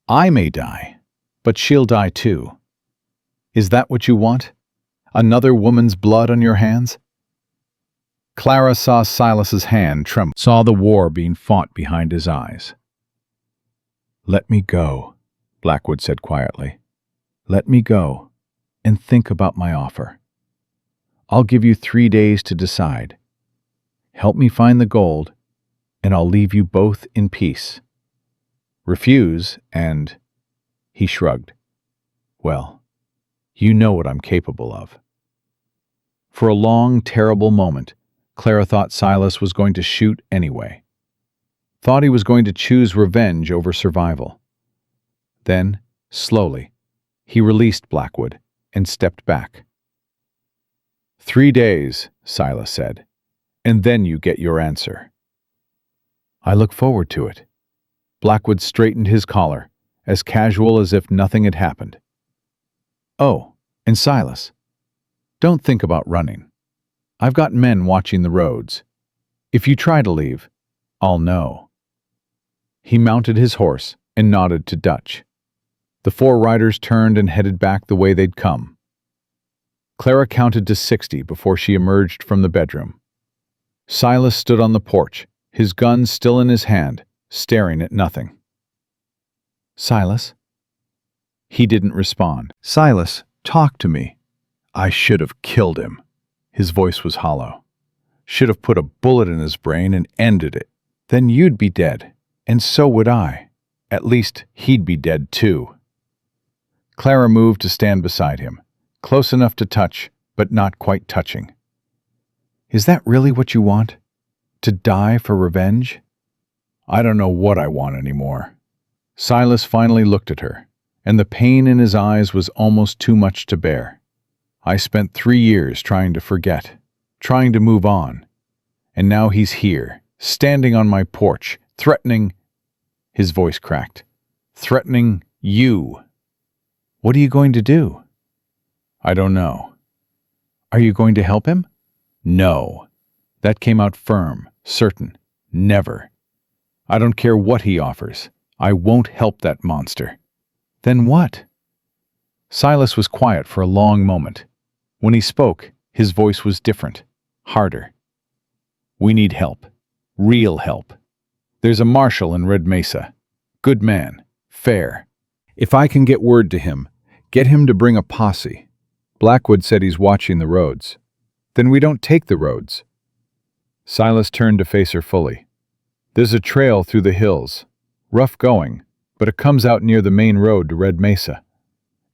I may die, but she'll die too. Is that what you want? Another woman's blood on your hands? Clara saw Silas's hand tremble, saw the war being fought behind his eyes. Let me go, Blackwood said quietly. Let me go, and think about my offer. I'll give you 3 days to decide. Help me find the gold, and I'll leave you both in peace. Refuse, and... He shrugged. Well, you know what I'm capable of. For a long, terrible moment, Clara thought Silas was going to shoot anyway. Thought he was going to choose revenge over survival. Then, slowly, he released Blackwood and stepped back. 3 days, Silas said, and then you get your answer. I look forward to it. Blackwood straightened his collar, as casual as if nothing had happened. Oh, and Silas, don't think about running. I've got men watching the roads. If you try to leave, I'll know. He mounted his horse and nodded to Dutch. The 4 riders turned and headed back the way they'd come. Clara counted to 60 before she emerged from the bedroom. Silas stood on the porch, his gun still in his hand, staring at nothing. Silas? He didn't respond. Silas, talk to me. I should have killed him. His voice was hollow. Should have put a bullet in his brain and ended it. Then you'd be dead, and so would I. At least he'd be dead too. Clara moved to stand beside him, close enough to touch, but not quite touching. Is that really what you want? To die for revenge? I don't know what I want anymore. Silas finally looked at her, and the pain in his eyes was almost too much to bear. I spent 3 years trying to forget, trying to move on, and now he's here, standing on my porch, threatening... His voice cracked. Threatening you. What are you going to do? I don't know. Are you going to help him? No. That came out firm, certain. Never. I don't care what he offers. I won't help that monster. Then what? Silas was quiet for a long moment. When he spoke, his voice was different, harder. We need help. Real help. There's a marshal in Red Mesa. Good man. Fair. If I can get word to him, get him to bring a posse. Blackwood said he's watching the roads. Then we don't take the roads. Silas turned to face her fully. There's a trail through the hills. Rough going, but it comes out near the main road to Red Mesa.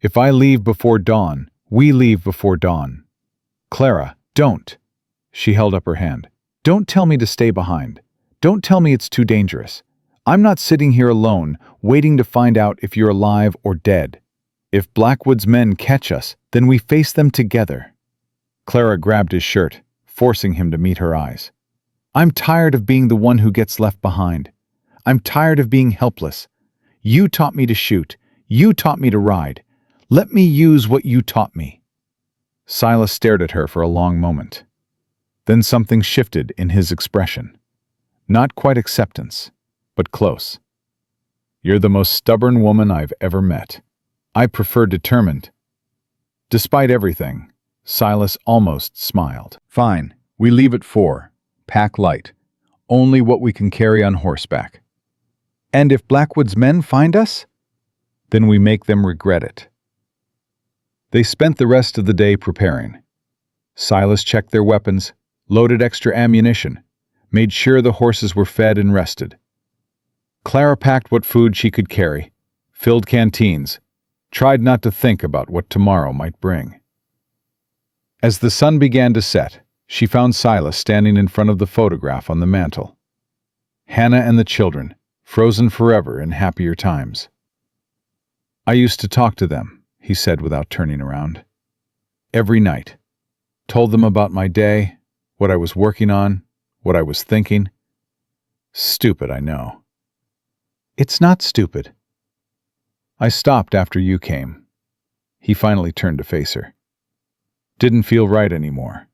If I leave before dawn, we leave before dawn. Clara, don't. She held up her hand. Don't tell me to stay behind. Don't tell me it's too dangerous. I'm not sitting here alone, waiting to find out if you're alive or dead. If Blackwood's men catch us, then we face them together. Clara grabbed his shirt, forcing him to meet her eyes. I'm tired of being the one who gets left behind. I'm tired of being helpless. You taught me to shoot. You taught me to ride. Let me use what you taught me. Silas stared at her for a long moment. Then something shifted in his expression. Not quite acceptance, but close. You're the most stubborn woman I've ever met. I prefer determined. Despite everything, Silas almost smiled. Fine, we leave at 4. Pack light. Only what we can carry on horseback. And if Blackwood's men find us? Then we make them regret it. They spent the rest of the day preparing. Silas checked their weapons, loaded extra ammunition, made sure the horses were fed and rested. Clara packed what food she could carry, filled canteens, tried not to think about what tomorrow might bring. As the sun began to set, she found Silas standing in front of the photograph on the mantel. Hannah and the children, frozen forever in happier times. I used to talk to them, he said without turning around. Every night. Told them about my day, what I was working on, what I was thinking. Stupid, I know. It's not stupid. I stopped after you came. He finally turned to face her. Didn't feel right anymore.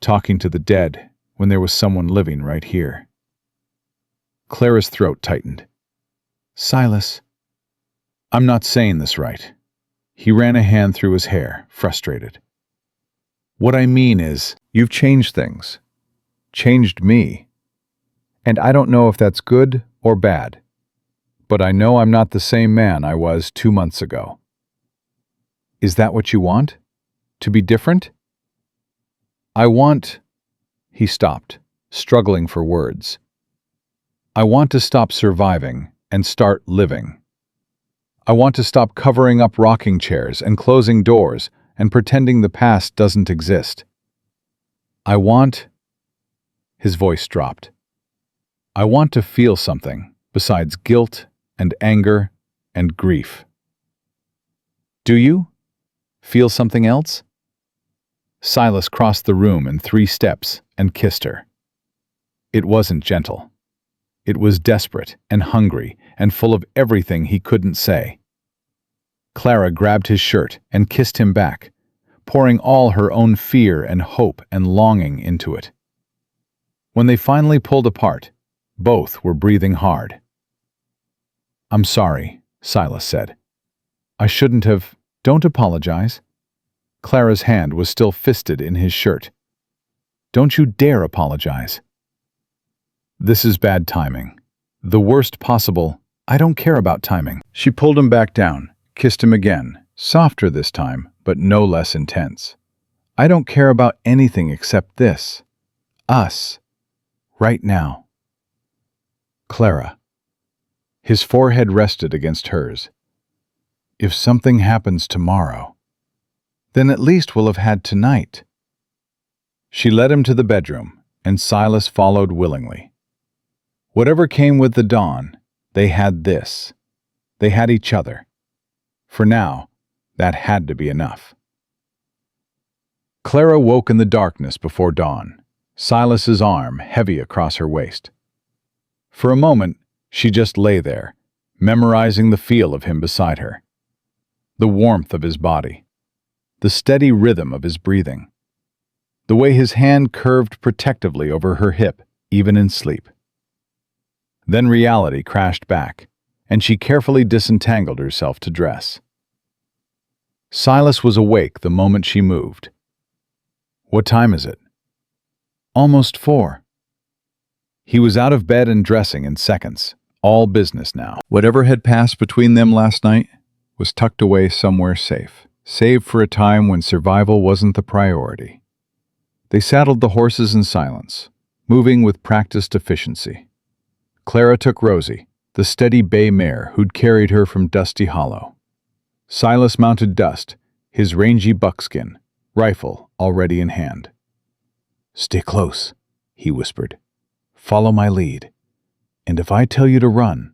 Talking to the dead when there was someone living right here. Clara's throat tightened. Silas. I'm not saying this right. He ran a hand through his hair, frustrated. What I mean is, you've changed things. Changed me. And I don't know if that's good or bad. But I know I'm not the same man I was 2 months ago. Is that what you want? To be different? I want... He stopped, struggling for words. I want to stop surviving and start living. I want to stop covering up rocking chairs and closing doors and pretending the past doesn't exist. I want... His voice dropped. I want to feel something besides guilt and anger and grief. Do you? Feel something else? Silas crossed the room in 3 steps and kissed her. It wasn't gentle. It was desperate and hungry and full of everything he couldn't say. Clara grabbed his shirt and kissed him back, pouring all her own fear and hope and longing into it. When they finally pulled apart, both were breathing hard. I'm sorry, Silas said. I shouldn't have. Don't apologize. Clara's hand was still fisted in his shirt. Don't you dare apologize. This is bad timing. The worst possible. I don't care about timing. She pulled him back down, kissed him again, softer this time, but no less intense. I don't care about anything except this. Us. Right now. Clara. His forehead rested against hers. If something happens tomorrow, then at least we'll have had tonight. She led him to the bedroom, and Silas followed willingly. Whatever came with the dawn, they had this. They had each other. For now, that had to be enough. Clara woke in the darkness before dawn, Silas's arm heavy across her waist. For a moment, she just lay there, memorizing the feel of him beside her. The warmth of his body. The steady rhythm of his breathing. The way his hand curved protectively over her hip, even in sleep. Then reality crashed back, and she carefully disentangled herself to dress. Silas was awake the moment she moved. What time is it? Almost 4. He was out of bed and dressing in seconds, All business now. Whatever had passed between them last night was tucked away somewhere safe, saved for a time when survival wasn't the priority. They saddled the horses in silence, moving with practiced efficiency. Clara took Rosie, the steady bay mare who'd carried her from Dusty Hollow. Silas mounted Dust, his rangy buckskin, rifle already in hand. "Stay close," he whispered. "Follow my lead. And if I tell you to run—"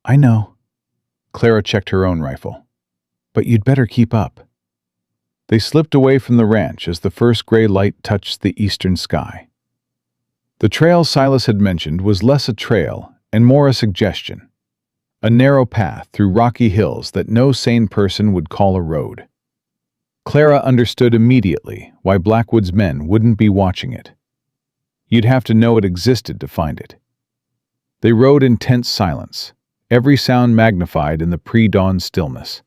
"I know." Clara checked her own rifle. "But you'd better keep up." They slipped away from the ranch as the first gray light touched the eastern sky. The trail Silas had mentioned was less a trail and more a suggestion. A narrow path through rocky hills that no sane person would call a road. Clara understood immediately why Blackwood's men wouldn't be watching it. You'd have to know it existed to find it. They rode in tense silence, every sound magnified in the pre-dawn stillness.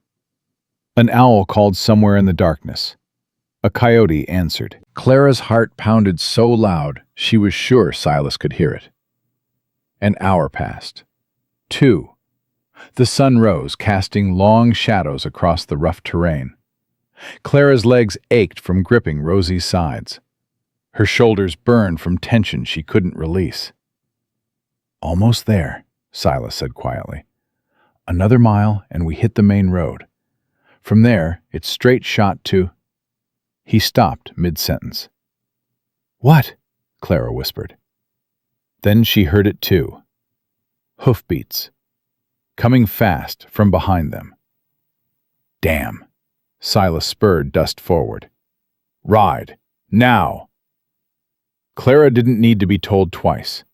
An owl called somewhere in the darkness. A coyote answered. Clara's heart pounded so loud she was sure Silas could hear it. An hour passed. 2. The sun rose, casting long shadows across the rough terrain. Clara's legs ached from gripping Rosie's sides. Her shoulders burned from tension she couldn't release. "Almost there," Silas said quietly. "Another mile and we hit the main road. From there, it's straight shot to—" He stopped mid-sentence. "What?" Clara whispered. Then she heard it too. Hoofbeats. Coming fast from behind them. "Damn!" Silas spurred Dust forward. "Ride! Now!" Clara didn't need to be told twice.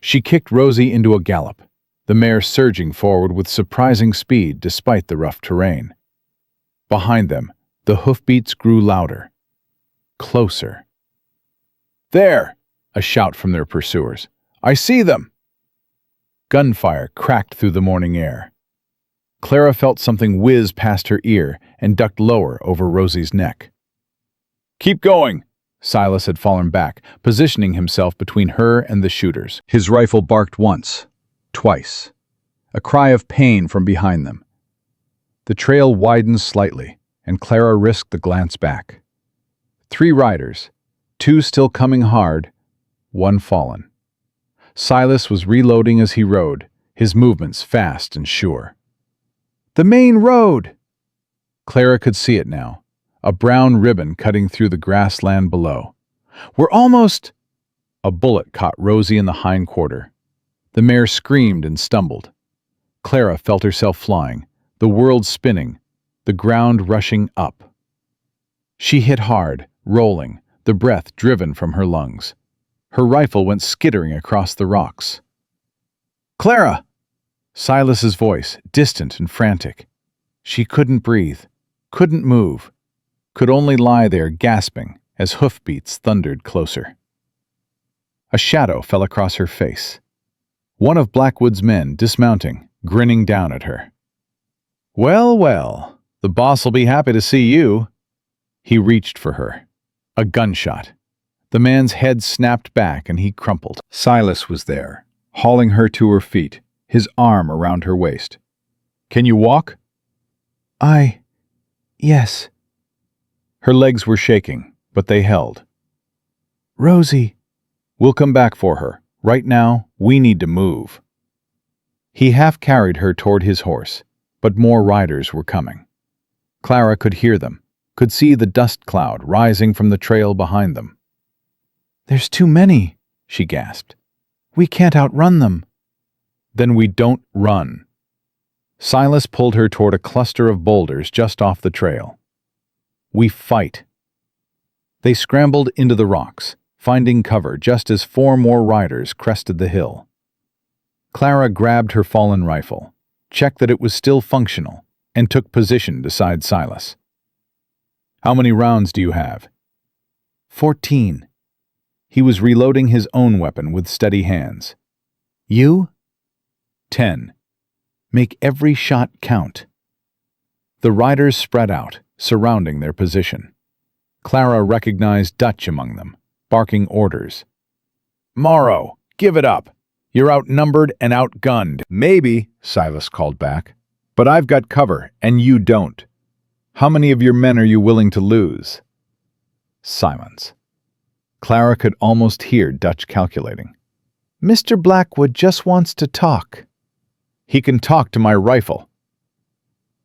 She kicked Rosie into a gallop, the mare surging forward with surprising speed despite the rough terrain. Behind them, the hoofbeats grew louder. Closer. "There!" a shout from their pursuers. "I see them!" Gunfire cracked through the morning air. Clara felt something whiz past her ear and ducked lower over Rosie's neck. "Keep going!" Silas had fallen back, positioning himself between her and the shooters. His rifle barked once, twice. A cry of pain from behind them. The trail widened slightly, and Clara risked the glance back. 3 riders, 2 still coming hard, 1 fallen. Silas was reloading as he rode, his movements fast and sure. "The main road!" Clara could see it now, a brown ribbon cutting through the grassland below. "We're almost—" A bullet caught Rosie in the hind quarter. The mare screamed and stumbled. Clara felt herself flying, the world spinning, the ground rushing up. She hit hard, rolling, the breath driven from her lungs. Her rifle went skittering across the rocks. "Clara!" Silas's voice, distant and frantic. She couldn't breathe, couldn't move, could only lie there gasping as hoofbeats thundered closer. A shadow fell across her face. One of Blackwood's men dismounting, grinning down at her. "Well, well, the boss'll be happy to see you." He reached for her. A gunshot. The man's head snapped back and he crumpled. Silas was there, hauling her to her feet, his arm around her waist. "Can you walk?" Yes." Her legs were shaking, but they held. "Rosie." "We'll come back for her. Right now, we need to move." He half-carried her toward his horse, but more riders were coming. Clara could hear them, could see the dust cloud rising from the trail behind them. "There's too many," she gasped. "We can't outrun them." "Then we don't run." Silas pulled her toward a cluster of boulders just off the trail. "We fight." They scrambled into the rocks, finding cover just as 4 more riders crested the hill. Clara grabbed her fallen rifle, checked that it was still functional, and took position beside Silas. "How many rounds do you have?" 14. He was reloading his own weapon with steady hands. "You?" 10. "Make every shot count." The riders spread out, surrounding their position. Clara recognized Dutch among them, barking orders. "Morrow, give it up! You're outnumbered and outgunned. Maybe, Silas called back, but I've got cover, and you don't. How many of your men are you willing to lose? Silence. Clara could almost hear Dutch calculating. Mr. Blackwood just wants to talk. He can talk to my rifle.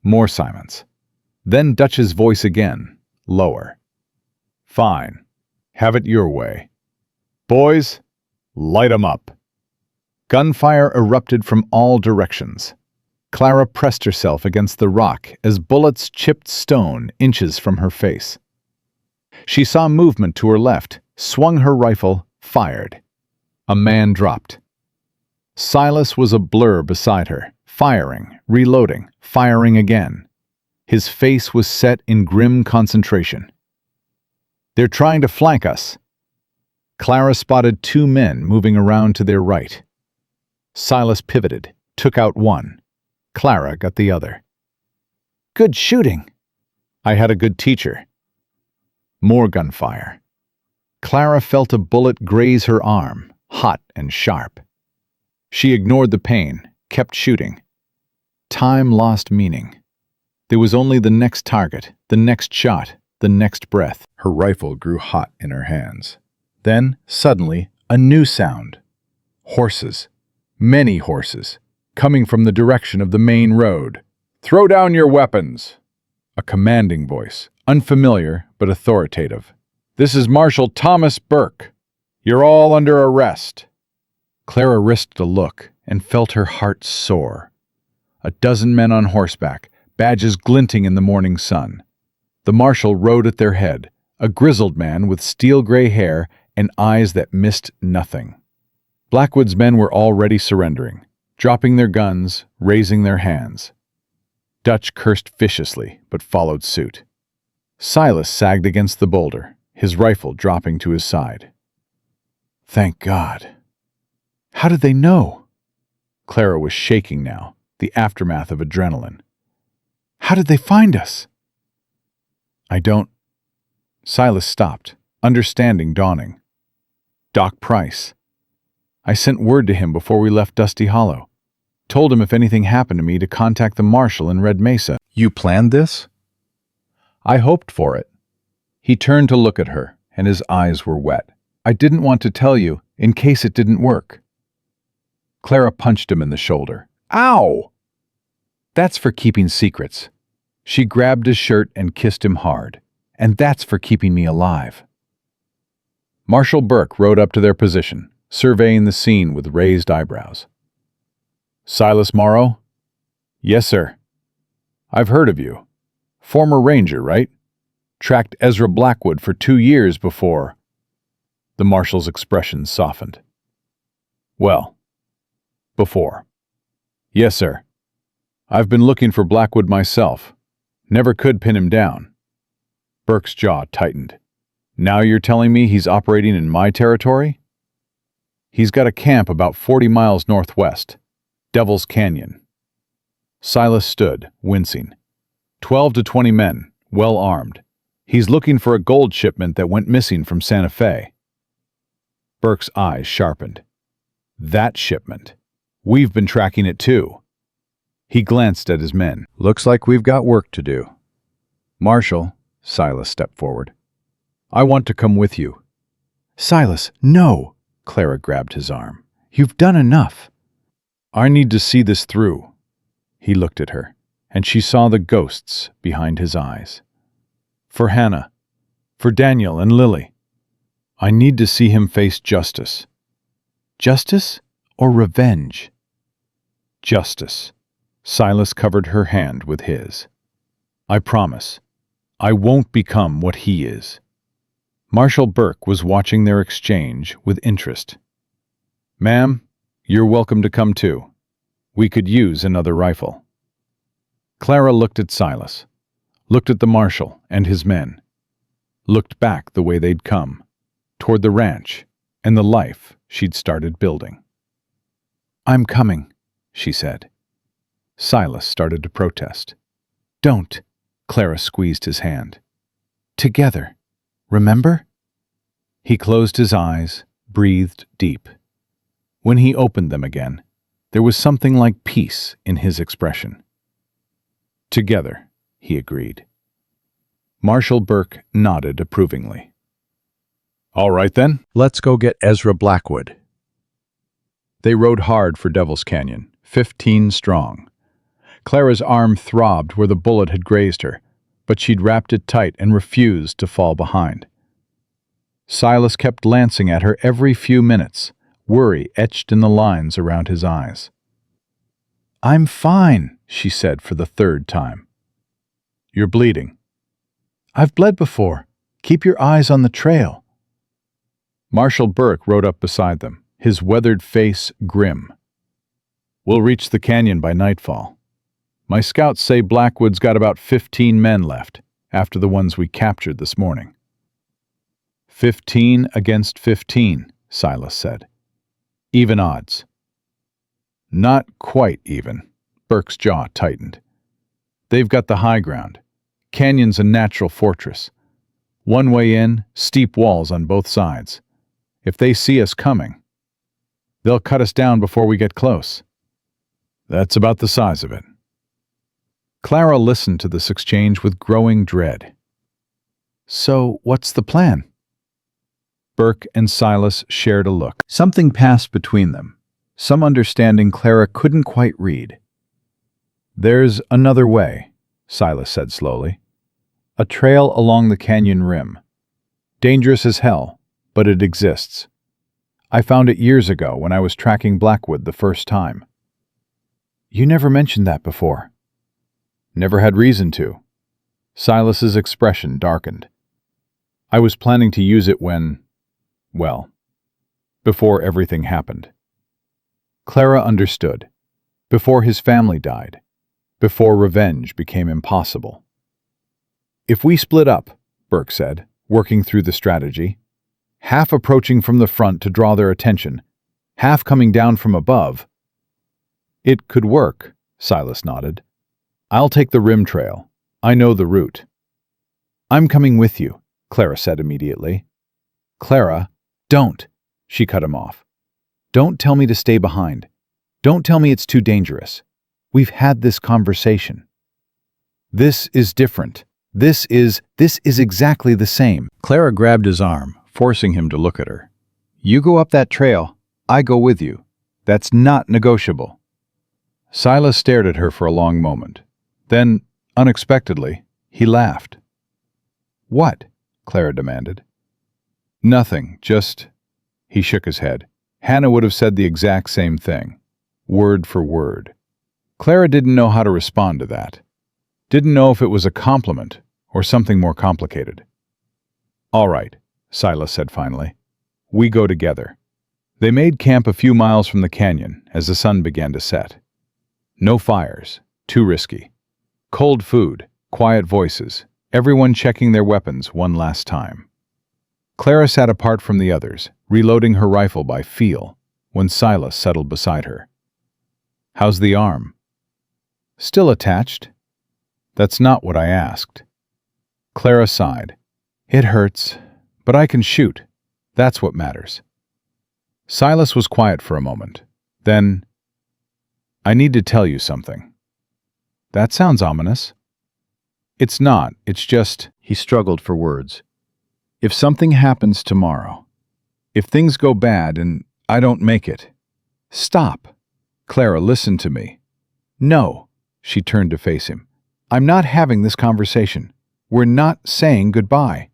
More silence. Then Dutch's voice again, lower. Fine. Have it your way. Boys, light 'em up. Gunfire erupted from all directions. Clara pressed herself against the rock as bullets chipped stone inches from her face. She saw movement to her left, swung her rifle, fired. A man dropped. Silas was a blur beside her, firing, reloading, firing again. His face was set in grim concentration. They're trying to flank us. Clara spotted two men moving around to their right. Silas pivoted, took out one. Clara got the other. Good shooting. I had a good teacher. More gunfire. Clara felt a bullet graze her arm, hot and sharp. She ignored the pain, kept shooting. Time lost meaning. There was only the next target, the next shot, the next breath. Her rifle grew hot in her hands. Then, suddenly, a new sound. Horses. Many horses. Coming from the direction of the main road. Throw down your weapons! A commanding voice, unfamiliar but authoritative. This is Marshal Thomas Burke. You're all under arrest. Clara risked a look and felt her heart soar. A dozen men on horseback, badges glinting in the morning sun. The marshal rode at their head, a grizzled man with steel-gray hair and eyes that missed nothing. Blackwood's men were already surrendering, dropping their guns, raising their hands. Dutch cursed viciously, but followed suit. Silas sagged against the boulder, his rifle dropping to his side. Thank God. How did they know? Clara was shaking now, the aftermath of adrenaline. How did they find us? I don't... Silas stopped, understanding dawning. Doc Price. I sent word to him before we left Dusty Hollow. Told him if anything happened to me to contact the marshal in Red Mesa. You planned this? I hoped for it. He turned to look at her, and his eyes were wet. I didn't want to tell you, in case it didn't work. Clara punched him in the shoulder. Ow! That's for keeping secrets. She grabbed his shirt and kissed him hard. And that's for keeping me alive. Marshal Burke rode up to their position, surveying the scene with raised eyebrows. Silas Morrow? Yes, sir. I've heard of you. Former ranger, right? Tracked Ezra Blackwood for 2 years before. The marshal's expression softened. Well, before. Yes, sir. I've been looking for Blackwood myself. Never could pin him down. Burke's jaw tightened. Now you're telling me he's operating in my territory? He's got a camp about 40 miles northwest, Devil's Canyon. Silas stood, wincing. 12 to 20 men, well armed. He's looking for a gold shipment that went missing from Santa Fe. Burke's eyes sharpened. That shipment. We've been tracking it too. He glanced at his men. Looks like we've got work to do. Marshal, Silas stepped forward. I want to come with you. Silas, no! Clara grabbed his arm. You've done enough. I need to see this through. He looked at her, and she saw the ghosts behind his eyes. For Hannah, for Daniel and Lily. I need to see him face justice. Justice or revenge? Justice. Silas covered her hand with his. I promise. I won't become what he is. Marshal Burke was watching their exchange with interest. Ma'am, you're welcome to come too. We could use another rifle. Clara looked at Silas, looked at the marshal and his men, looked back the way they'd come, toward the ranch and the life she'd started building. I'm coming, she said. Silas started to protest. Don't, Clara squeezed his hand. Together, remember? He closed his eyes, breathed deep. When he opened them again, there was something like peace in his expression. "Together," he agreed. Marshal Burke nodded approvingly. "All right then, let's go get Ezra Blackwood." They rode hard for Devil's Canyon, 15 strong. Clara's arm throbbed where the bullet had grazed her, but she'd wrapped it tight and refused to fall behind. Silas kept glancing at her every few minutes, worry etched in the lines around his eyes. "I'm fine," she said for the third time. "You're bleeding." "I've bled before. Keep your eyes on the trail." Marshal Burke rode up beside them, his weathered face grim. "We'll reach the canyon by nightfall. My scouts say Blackwood's got about 15 men left, after the ones we captured this morning." 15 against 15, Silas said. "Even odds." "Not quite even." Burke's jaw tightened. "They've got the high ground. Canyon's a natural fortress. One way in, steep walls on both sides. If they see us coming, they'll cut us down before we get close. That's about the size of it." Clara listened to this exchange with growing dread. "So, what's the plan?" Burke and Silas shared a look. Something passed between them, some understanding Clara couldn't quite read. "There's another way," Silas said slowly. "A trail along the canyon rim. Dangerous as hell, but it exists. I found it years ago when I was tracking Blackwood the first time." "You never mentioned that before." "Never had reason to." Silas's expression darkened. "I was planning to use it well, before everything happened." Clara understood. Before his family died. Before revenge became impossible. "If we split up," Burke said, working through the strategy, "half approaching from the front to draw their attention, half coming down from above." "It could work," Silas nodded. "I'll take the rim trail. I know the route." "I'm coming with you," Clara said immediately. "Clara, don't," she cut him off. "Don't tell me to stay behind. Don't tell me it's too dangerous. We've had this conversation." "This is different. This is exactly the same." Clara grabbed his arm, forcing him to look at her. "You go up that trail, I go with you. That's not negotiable." Silas stared at her for a long moment. Then, unexpectedly, he laughed. "What?" Clara demanded. "Nothing, just—" He shook his head. Hannah would have said the exact same thing, word for word. Clara didn't know how to respond to that. Didn't know if it was a compliment or something more complicated. "All right," Silas said finally. "We go together." They made camp a few miles from the canyon as the sun began to set. No fires, too risky. Cold food, quiet voices, everyone checking their weapons one last time. Clara sat apart from the others, reloading her rifle by feel, when Silas settled beside her. "How's the arm?" "Still attached." "That's not what I asked." Clara sighed. "It hurts, but I can shoot. That's what matters." Silas was quiet for a moment. Then, "I need to tell you something." "That sounds ominous." "It's not, it's just—" He struggled for words. "If something happens tomorrow, if things go bad and I don't make it—" "Stop. Clara, listen to me." "No." She turned to face him. "I'm not having this conversation. We're not saying goodbye.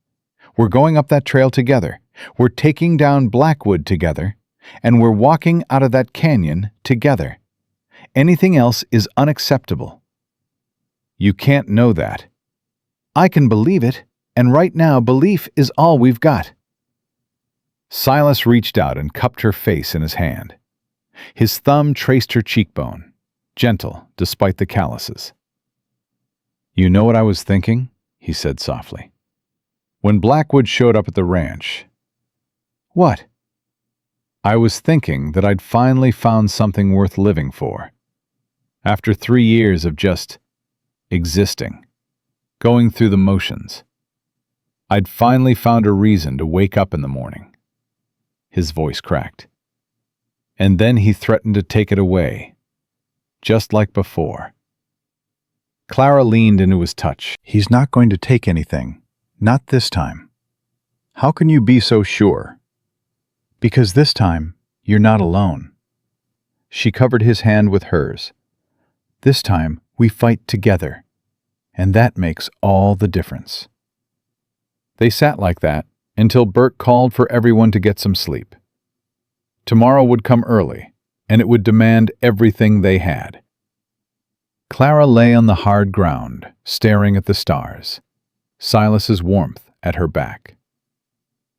We're going up that trail together. We're taking down Blackwood together. And we're walking out of that canyon together. Anything else is unacceptable." "You can't know that." "I can believe it, and right now belief is all we've got." Silas reached out and cupped her face in his hand. His thumb traced her cheekbone, gentle despite the calluses. "You know what I was thinking?" he said softly. "When Blackwood showed up at the ranch." "What?" "I was thinking that I'd finally found something worth living for. After 3 years of just existing, going through the motions, I'd finally found a reason to wake up in the morning." His voice cracked. and then he threatened to take it away, just like before. Clara leaned into his touch. He's not going to take anything. Not this time. How can you be so sure? Because this time, you're not alone. She covered his hand with hers. This time, we fight together. And that makes all the difference. They sat like that until Burke called for everyone to get some sleep. Tomorrow would come early, and it would demand everything they had. Clara lay on the hard ground, staring at the stars, Silas's warmth at her back.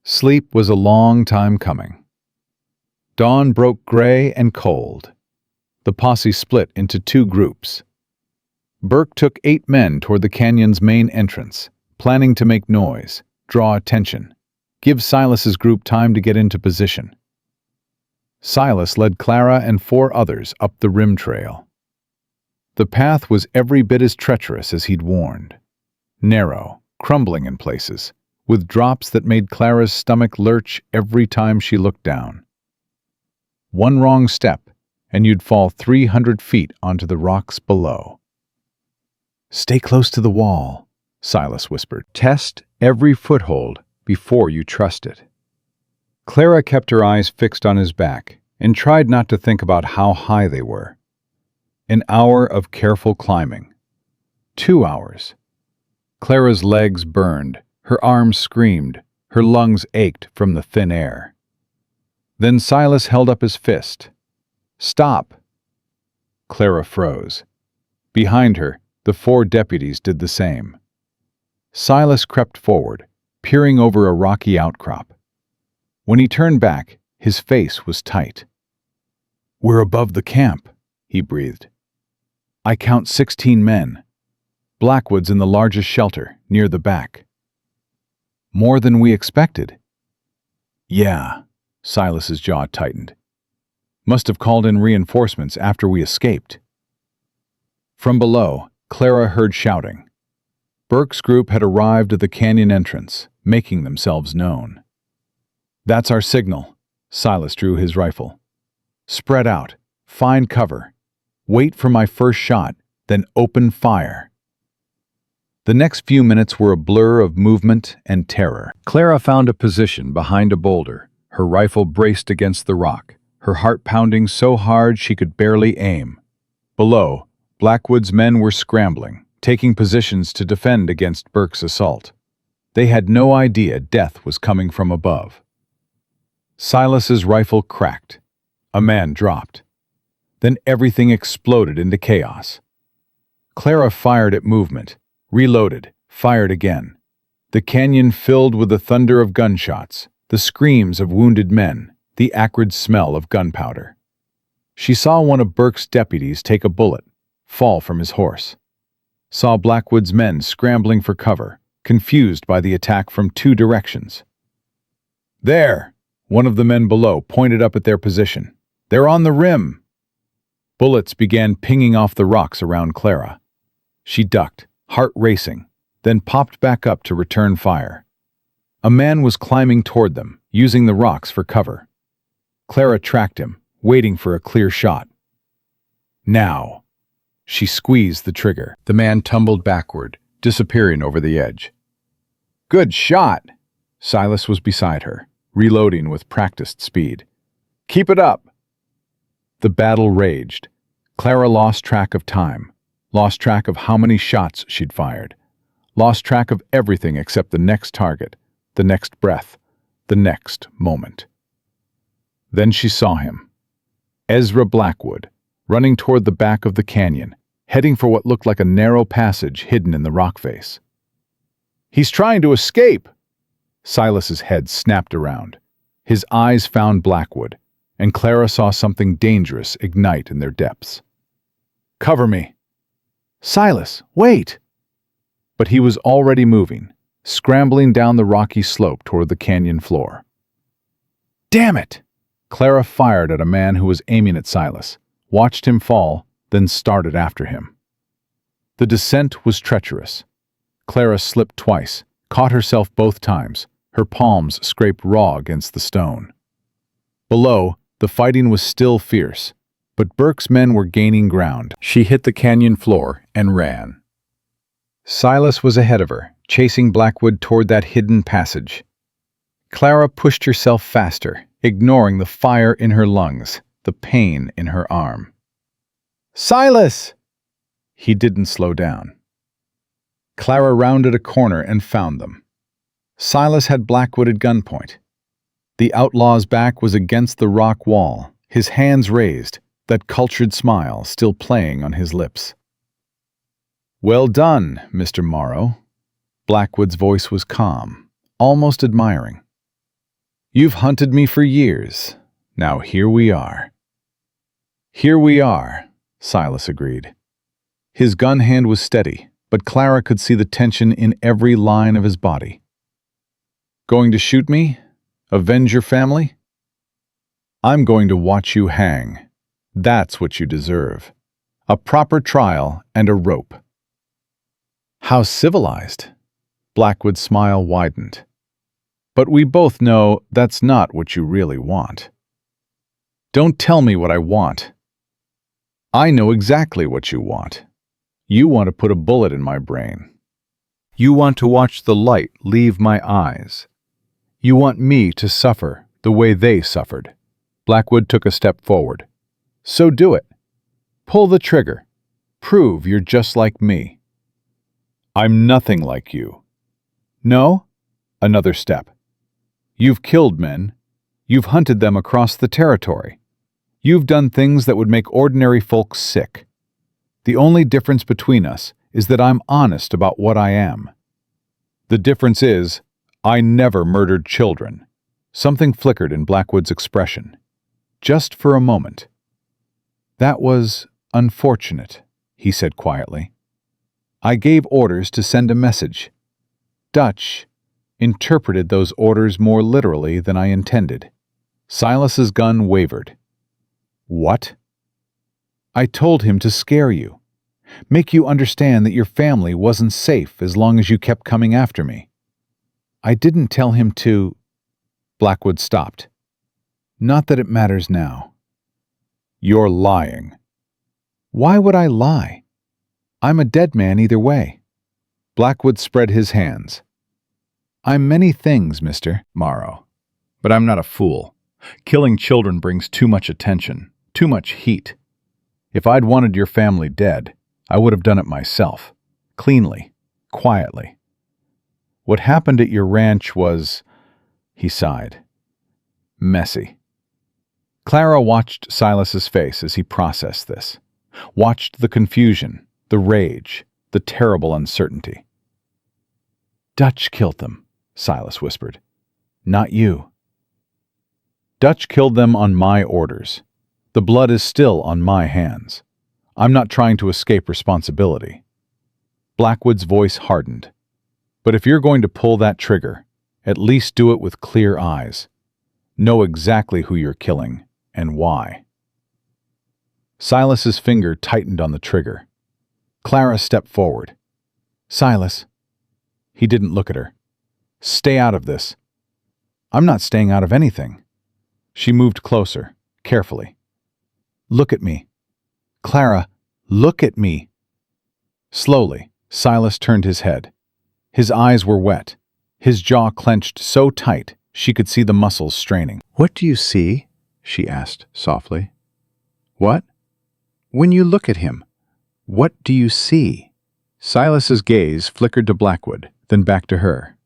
Sleep was a long time coming. Dawn broke gray and cold. The posse split into 2 groups. Burke took 8 men toward the canyon's main entrance, planning to make noise, draw attention, give Silas's group time to get into position. Silas led Clara and 4 others up the rim trail. The path was every bit as treacherous as he'd warned. Narrow, crumbling in places, with drops that made Clara's stomach lurch every time she looked down. One wrong step, and you'd fall 300 feet onto the rocks below. Stay close to the wall, Silas whispered. Test every foothold before you trust it. Clara kept her eyes fixed on his back and tried not to think about how high they were. An hour of careful climbing. 2 hours. Clara's legs burned, her arms screamed, her lungs ached from the thin air. Then Silas held up his fist. Stop! Clara froze. Behind her, the 4 deputies did the same. Silas crept forward, peering over a rocky outcrop. When he turned back, his face was tight. We're above the camp, he breathed. I count 16 men. Blackwood's in the largest shelter, near the back. More than we expected. Yeah, Silas's jaw tightened. Must have called in reinforcements after we escaped. From below, Clara heard shouting. Burke's group had arrived at the canyon entrance, making themselves known. That's our signal. Silas drew his rifle. Spread out, find cover. Wait for my first shot, then open fire. The next few minutes were a blur of movement and terror. Clara found a position behind a boulder, her rifle braced against the rock, her heart pounding so hard she could barely aim. Below, Blackwood's men were scrambling, taking positions to defend against Burke's assault. They had no idea death was coming from above. Silas's rifle cracked. A man dropped. Then everything exploded into chaos. Clara fired at movement, reloaded, fired again. The canyon filled with the thunder of gunshots, the screams of wounded men, the acrid smell of gunpowder. She saw one of Burke's deputies take a bullet, fall from his horse. Saw Blackwood's men scrambling for cover, confused by the attack from 2 directions. There! One of the men below pointed up at their position. They're on the rim! Bullets began pinging off the rocks around Clara. She ducked, heart racing, then popped back up to return fire. A man was climbing toward them, using the rocks for cover. Clara tracked him, waiting for a clear shot. Now! She squeezed the trigger. The man tumbled backward, disappearing over the edge. Good shot! Silas was beside her, reloading with practiced speed. Keep it up! The battle raged. Clara lost track of time, lost track of how many shots she'd fired, lost track of everything except the next target, the next breath, the next moment. Then she saw him. Ezra Blackwood, running toward the back of the canyon, heading for what looked like a narrow passage hidden in the rock face. He's trying to escape! Silas's head snapped around. His eyes found Blackwood, and Clara saw something dangerous ignite in their depths. Cover me! Silas, wait! But he was already moving, scrambling down the rocky slope toward the canyon floor. Damn it! Clara fired at a man who was aiming at Silas, watched him fall, then started after him. The descent was treacherous. Clara slipped twice, caught herself both times, her palms scraped raw against the stone. Below, The fighting was still fierce, but Burke's men were gaining ground. She hit the canyon floor and ran. Silas was ahead of her, chasing Blackwood toward that hidden passage. Clara pushed herself faster, ignoring the fire in her lungs, the pain in her arm. "Silas!" He didn't slow down. Clara rounded a corner and found them. Silas had Blackwood at gunpoint. The outlaw's back was against the rock wall, his hands raised, that cultured smile still playing on his lips. "Well done, Mr. Morrow." Blackwood's voice was calm, almost admiring. "You've hunted me for years. Now here we are." "Here we are," Silas agreed. His gun hand was steady, but Clara could see the tension in every line of his body. "Going to shoot me? Avenge your family?" "I'm going to watch you hang. That's what you deserve. A proper trial and a rope." "How civilized." Blackwood's smile widened. "But we both know that's not what you really want." "Don't tell me what I want." "I know exactly what you want. You want to put a bullet in my brain. You want to watch the light leave my eyes. You want me to suffer the way they suffered." Blackwood took a step forward. "So do it. Pull the trigger. Prove you're just like me." "I'm nothing like you." "No?" Another step. "You've killed men. You've hunted them across the territory. You've done things that would make ordinary folks sick. The only difference between us is that I'm honest about what I am. The difference is, I never murdered children." Something flickered in Blackwood's expression. Just for a moment. "That was unfortunate," he said quietly. "I gave orders to send a message. Dutch interpreted those orders more literally than I intended." Silas's gun wavered. "What?" "I told him to scare you. Make you understand that your family wasn't safe as long as you kept coming after me. I didn't tell him to—" Blackwood stopped. "Not that it matters now." "You're lying." "Why would I lie? I'm a dead man either way." Blackwood spread his hands. "I'm many things, Mr. Morrow, but I'm not a fool. Killing children brings too much attention, too much heat. If I'd wanted your family dead, I would have done it myself, cleanly, quietly. What happened at your ranch was," he sighed, "messy." Clara watched Silas's face as he processed this, watched the confusion, the rage, the terrible uncertainty. "Dutch killed them," Silas whispered. "Not you." "Dutch killed them on my orders. The blood is still on my hands. I'm not trying to escape responsibility." Blackwood's voice hardened. "But if you're going to pull that trigger, at least do it with clear eyes. Know exactly who you're killing and why." Silas's finger tightened on the trigger. Clara stepped forward. "Silas." He didn't look at her. "Stay out of this." "I'm not staying out of anything." She moved closer, carefully. "Look at me. Clara, look at me." Slowly, Silas turned his head. His eyes were wet, his jaw clenched so tight she could see the muscles straining. "What do you see?" she asked softly. "What?" "When you look at him, what do you see?" Silas's gaze flickered to Blackwood, then back to her.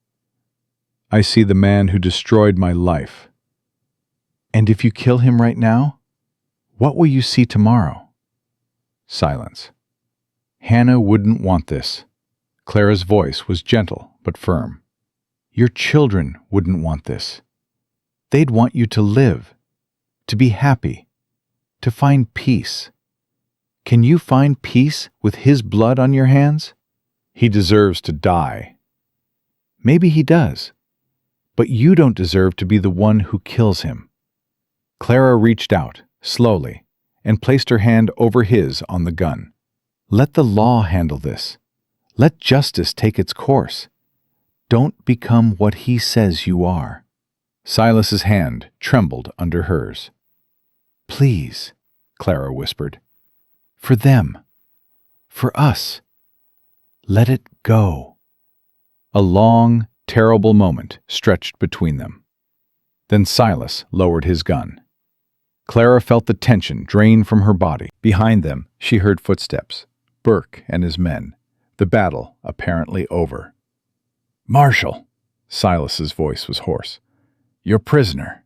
"I see the man who destroyed my life." "And if you kill him right now, what will you see tomorrow?" Silence. "Hannah wouldn't want this." Clara's voice was gentle but firm. "Your children wouldn't want this. They'd want you to live, to be happy, to find peace. Can you find peace with his blood on your hands?" "He deserves to die." "Maybe he does, but you don't deserve to be the one who kills him." Clara reached out, slowly, and placed her hand over his on the gun. "Let the law handle this. Let justice take its course. Don't become what he says you are." Silas's hand trembled under hers. Please, Clara whispered. For them. For us. Let it go. A long, terrible moment stretched between them. Then Silas lowered his gun. Clara felt the tension drain from her body. Behind them, she heard footsteps. Burke and his men. The battle apparently over. "Marshal," Silas's voice was hoarse. "Your prisoner."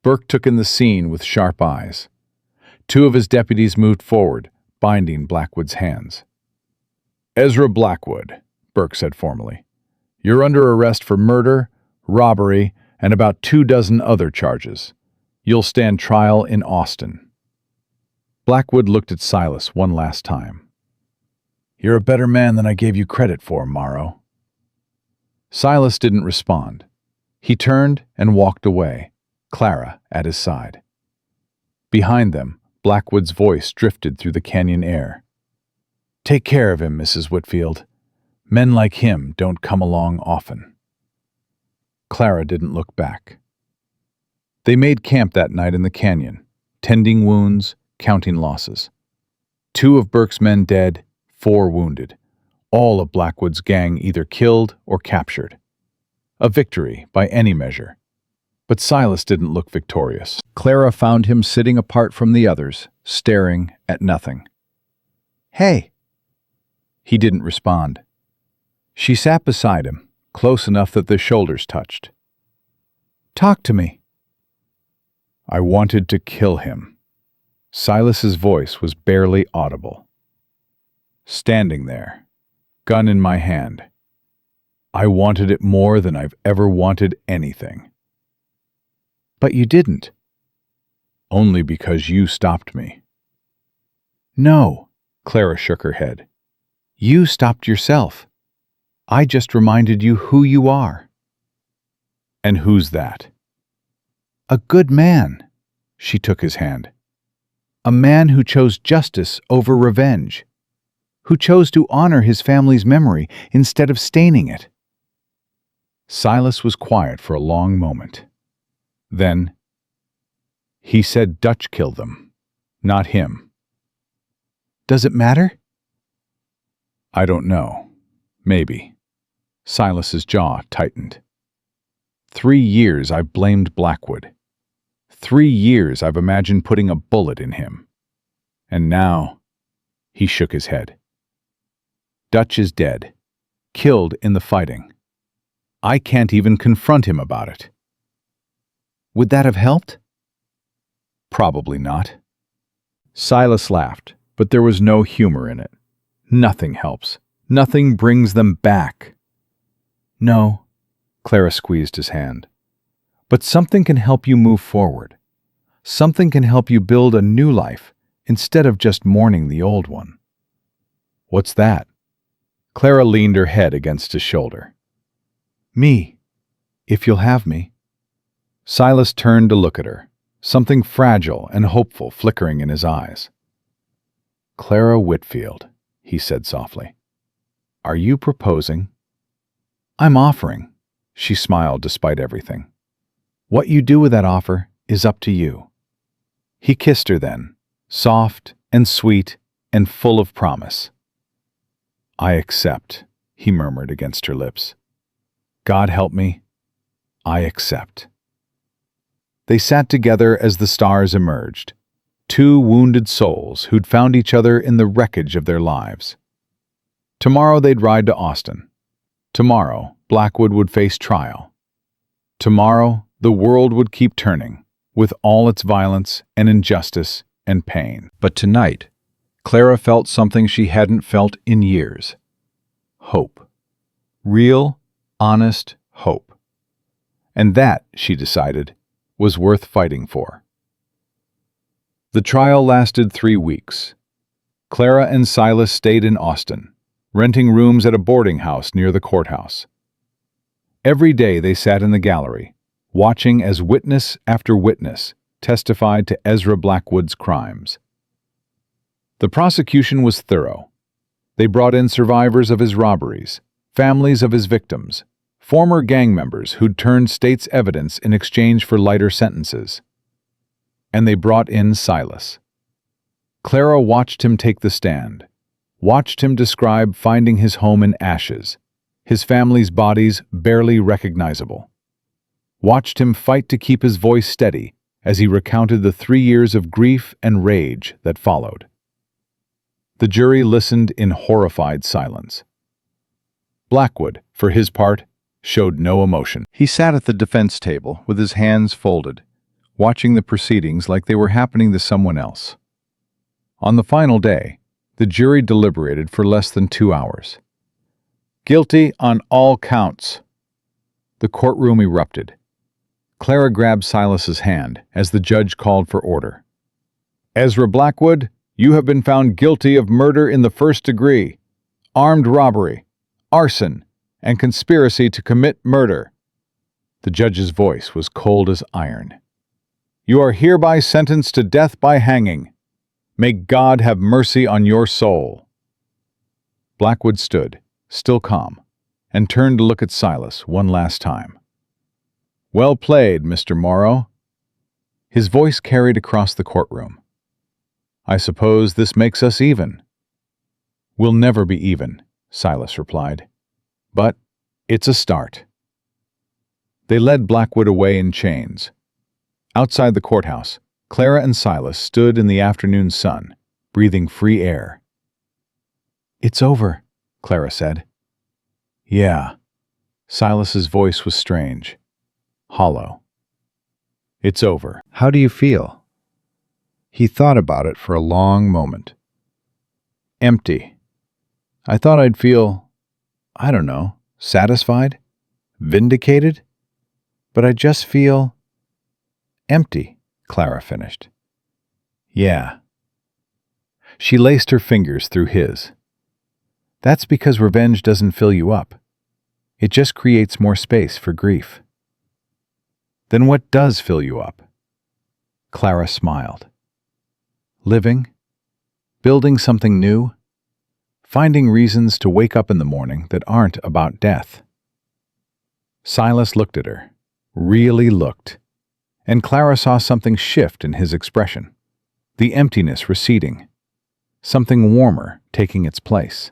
Burke took in the scene with sharp eyes. Two of his deputies moved forward, binding Blackwood's hands. "Ezra Blackwood," Burke said formally. "You're under arrest for murder, robbery, and about 24 other charges. You'll stand trial in Austin." Blackwood looked at Silas one last time. "You're a better man than I gave you credit for, Morrow." Silas didn't respond. He turned and walked away, Clara at his side. Behind them, Blackwood's voice drifted through the canyon air. "Take care of him, Mrs. Whitfield. Men like him don't come along often." Clara didn't look back. They made camp that night in the canyon, tending wounds, counting losses. 2 of Burke's men dead, 4 wounded. All of Blackwood's gang either killed or captured. A victory by any measure. But Silas didn't look victorious. Clara found him sitting apart from the others, staring at nothing. "Hey!" He didn't respond. She sat beside him, close enough that their shoulders touched. "Talk to me." "I wanted to kill him." Silas's voice was barely audible. Standing there, gun in my hand. I wanted it more than I've ever wanted anything. "But you didn't." "Only because you stopped me." "No," Clara shook her head. "You stopped yourself. I just reminded you who you are." "And who's that?" "A good man." She took his hand. "A man who chose justice over revenge. Who chose to honor his family's memory instead of staining it." Silas was quiet for a long moment. Then, "He said Dutch killed them, not him." "Does it matter?" "I don't know. Maybe." Silas's jaw tightened. 3 years I've blamed Blackwood. 3 years I've imagined putting a bullet in him. And now, he shook his head. Dutch is dead, killed in the fighting. I can't even confront him about it. Would that have helped? Probably not. Silas laughed, but there was no humor in it. Nothing helps. Nothing brings them back. No, Clara squeezed his hand. But something can help you move forward. Something can help you build a new life instead of just mourning the old one. What's that? Clara leaned her head against his shoulder. Me, if you'll have me. Silas turned to look at her, something fragile and hopeful flickering in his eyes. Clara Whitfield, he said softly. Are you proposing? I'm offering, she smiled despite everything. What you do with that offer is up to you. He kissed her then, soft and sweet and full of promise. I accept, he murmured against her lips. God help me, I accept. They sat together as the stars emerged, two wounded souls who'd found each other in the wreckage of their lives. Tomorrow they'd ride to Austin. Tomorrow, Blackwood would face trial. Tomorrow, the world would keep turning, with all its violence and injustice and pain. But tonight, Clara felt something she hadn't felt in years. Hope. Real, honest hope. And that, she decided, was worth fighting for. The trial lasted 3 weeks. Clara and Silas stayed in Austin, renting rooms at a boarding house near the courthouse. Every day they sat in the gallery, watching as witness after witness testified to Ezra Blackwood's crimes. The prosecution was thorough. They brought in survivors of his robberies, families of his victims, former gang members who'd turned state's evidence in exchange for lighter sentences. and they brought in Silas. Clara watched him take the stand, watched him describe finding his home in ashes, his family's bodies barely recognizable. Watched him fight to keep his voice steady as he recounted the 3 years of grief and rage that followed. The jury listened in horrified silence. Blackwood, for his part, showed no emotion. He sat at the defense table with his hands folded, watching the proceedings like they were happening to someone else. On the final day, the jury deliberated for less than 2 hours. Guilty on all counts. The courtroom erupted. Clara grabbed Silas's hand as the judge called for order. Ezra Blackwood, you have been found guilty of murder in the first degree, armed robbery, arson, and conspiracy to commit murder. The judge's voice was cold as iron. You are hereby sentenced to death by hanging. May God have mercy on your soul. Blackwood stood, still calm, and turned to look at Silas one last time. Well played, Mr. Morrow. His voice carried across the courtroom. I suppose this makes us even. We'll never be even, Silas replied. But it's a start. They led Blackwood away in chains. Outside the courthouse, Clara and Silas stood in the afternoon sun, breathing free air. It's over, Clara said. Yeah. Silas's voice was strange, hollow. It's over. How do you feel? He thought about it for a long moment. Empty. I thought I'd feel, I don't know, satisfied? Vindicated? But I just feel empty, Clara finished. Yeah. She laced her fingers through his. That's because revenge doesn't fill you up. It just creates more space for grief. Then what does fill you up? Clara smiled. Living, building something new, finding reasons to wake up in the morning that aren't about death. Silas looked at her, really looked, and Clara saw something shift in his expression, the emptiness receding, something warmer taking its place.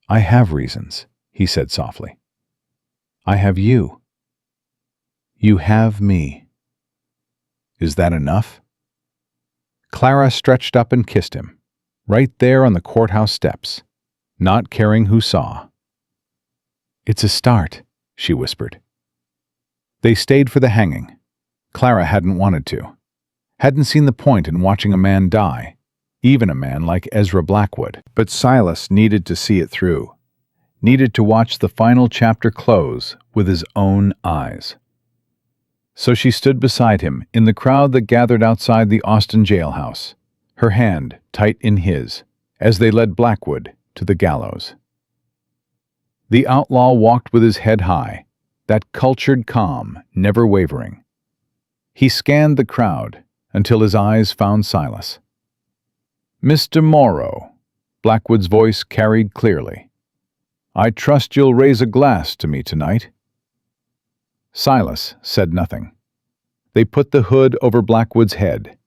I have reasons, he said softly. I have you. You have me. Is that enough? Clara stretched up and kissed him, right there on the courthouse steps, not caring who saw. It's a start, she whispered. They stayed for the hanging. Clara hadn't wanted to, hadn't seen the point in watching a man die, even a man like Ezra Blackwood. But Silas needed to see it through, needed to watch the final chapter close with his own eyes. So she stood beside him in the crowd that gathered outside the Austin jailhouse, her hand tight in his, as they led Blackwood to the gallows. The outlaw walked with his head high, that cultured calm never wavering. He scanned the crowd until his eyes found Silas. Mr. Morrow, Blackwood's voice carried clearly. I trust you'll raise a glass to me tonight. Silas said nothing. They put the hood over Blackwood's head,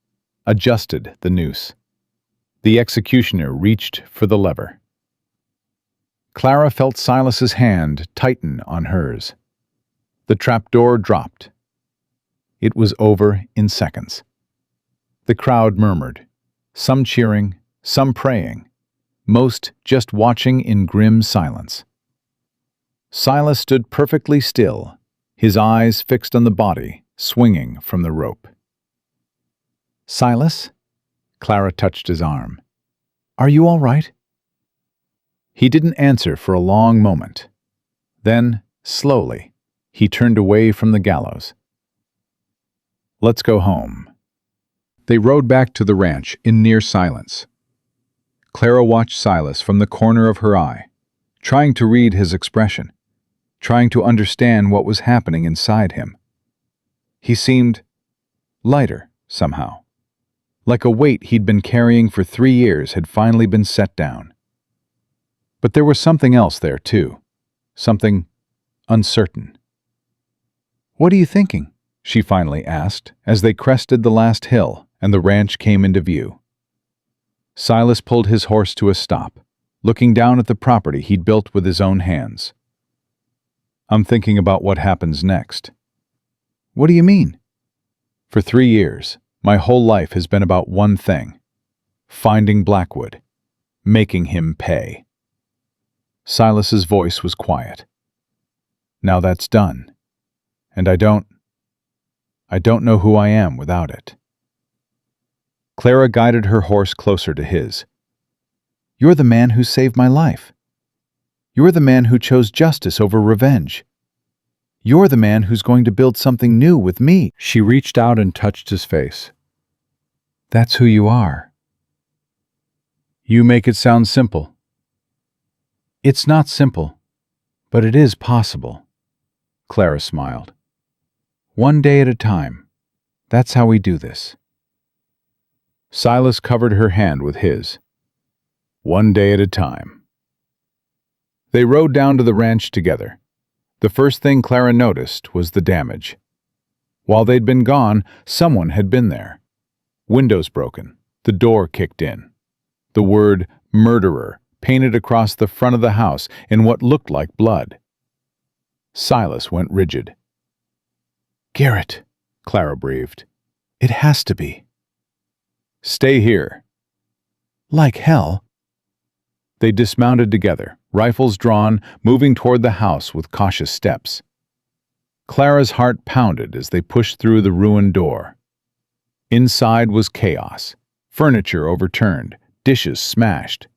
adjusted the noose. The executioner reached for the lever. Clara felt Silas's hand tighten on hers. The trapdoor dropped. It was over in seconds. The crowd murmured, some cheering, some praying, most just watching in grim silence. Silas stood perfectly still, his eyes fixed on the body swinging from the rope. Silas? Clara touched his arm. Are you all right? He didn't answer for a long moment. Then, slowly, he turned away from the gallows. Let's go home. They rode back to the ranch in near silence. Clara watched Silas from the corner of her eye, trying to read his expression, trying to understand what was happening inside him. He seemed lighter, somehow, like a weight he'd been carrying for 3 years had finally been set down. But there was something else there, too, something uncertain. What are you thinking? she finally asked as they crested the last hill and the ranch came into view. Silas pulled his horse to a stop, looking down at the property he'd built with his own hands. I'm thinking about what happens next. What do you mean? For 3 years, my whole life has been about one thing: finding Blackwood, making him pay. Silas's voice was quiet. Now that's done, and I don't know who I am without it. Clara guided her horse closer to his. You're the man who saved my life. You're the man who chose justice over revenge. You're the man who's going to build something new with me. She reached out and touched his face. That's who you are. You make it sound simple. It's not simple, but it is possible. Clara smiled. One day at a time. That's how we do this. Silas covered her hand with his. One day at a time. They rode down to the ranch together. The first thing Clara noticed was the damage. While they'd been gone, someone had been there. Windows broken, the door kicked in. The word murderer painted across the front of the house in what looked like blood. Silas went rigid. Garrett, Clara breathed. it has to be. Stay here. Like hell. They dismounted together, rifles drawn, moving toward the house with cautious steps. Clara's heart pounded as they pushed through the ruined door. Inside was chaos. Furniture overturned, dishes smashed.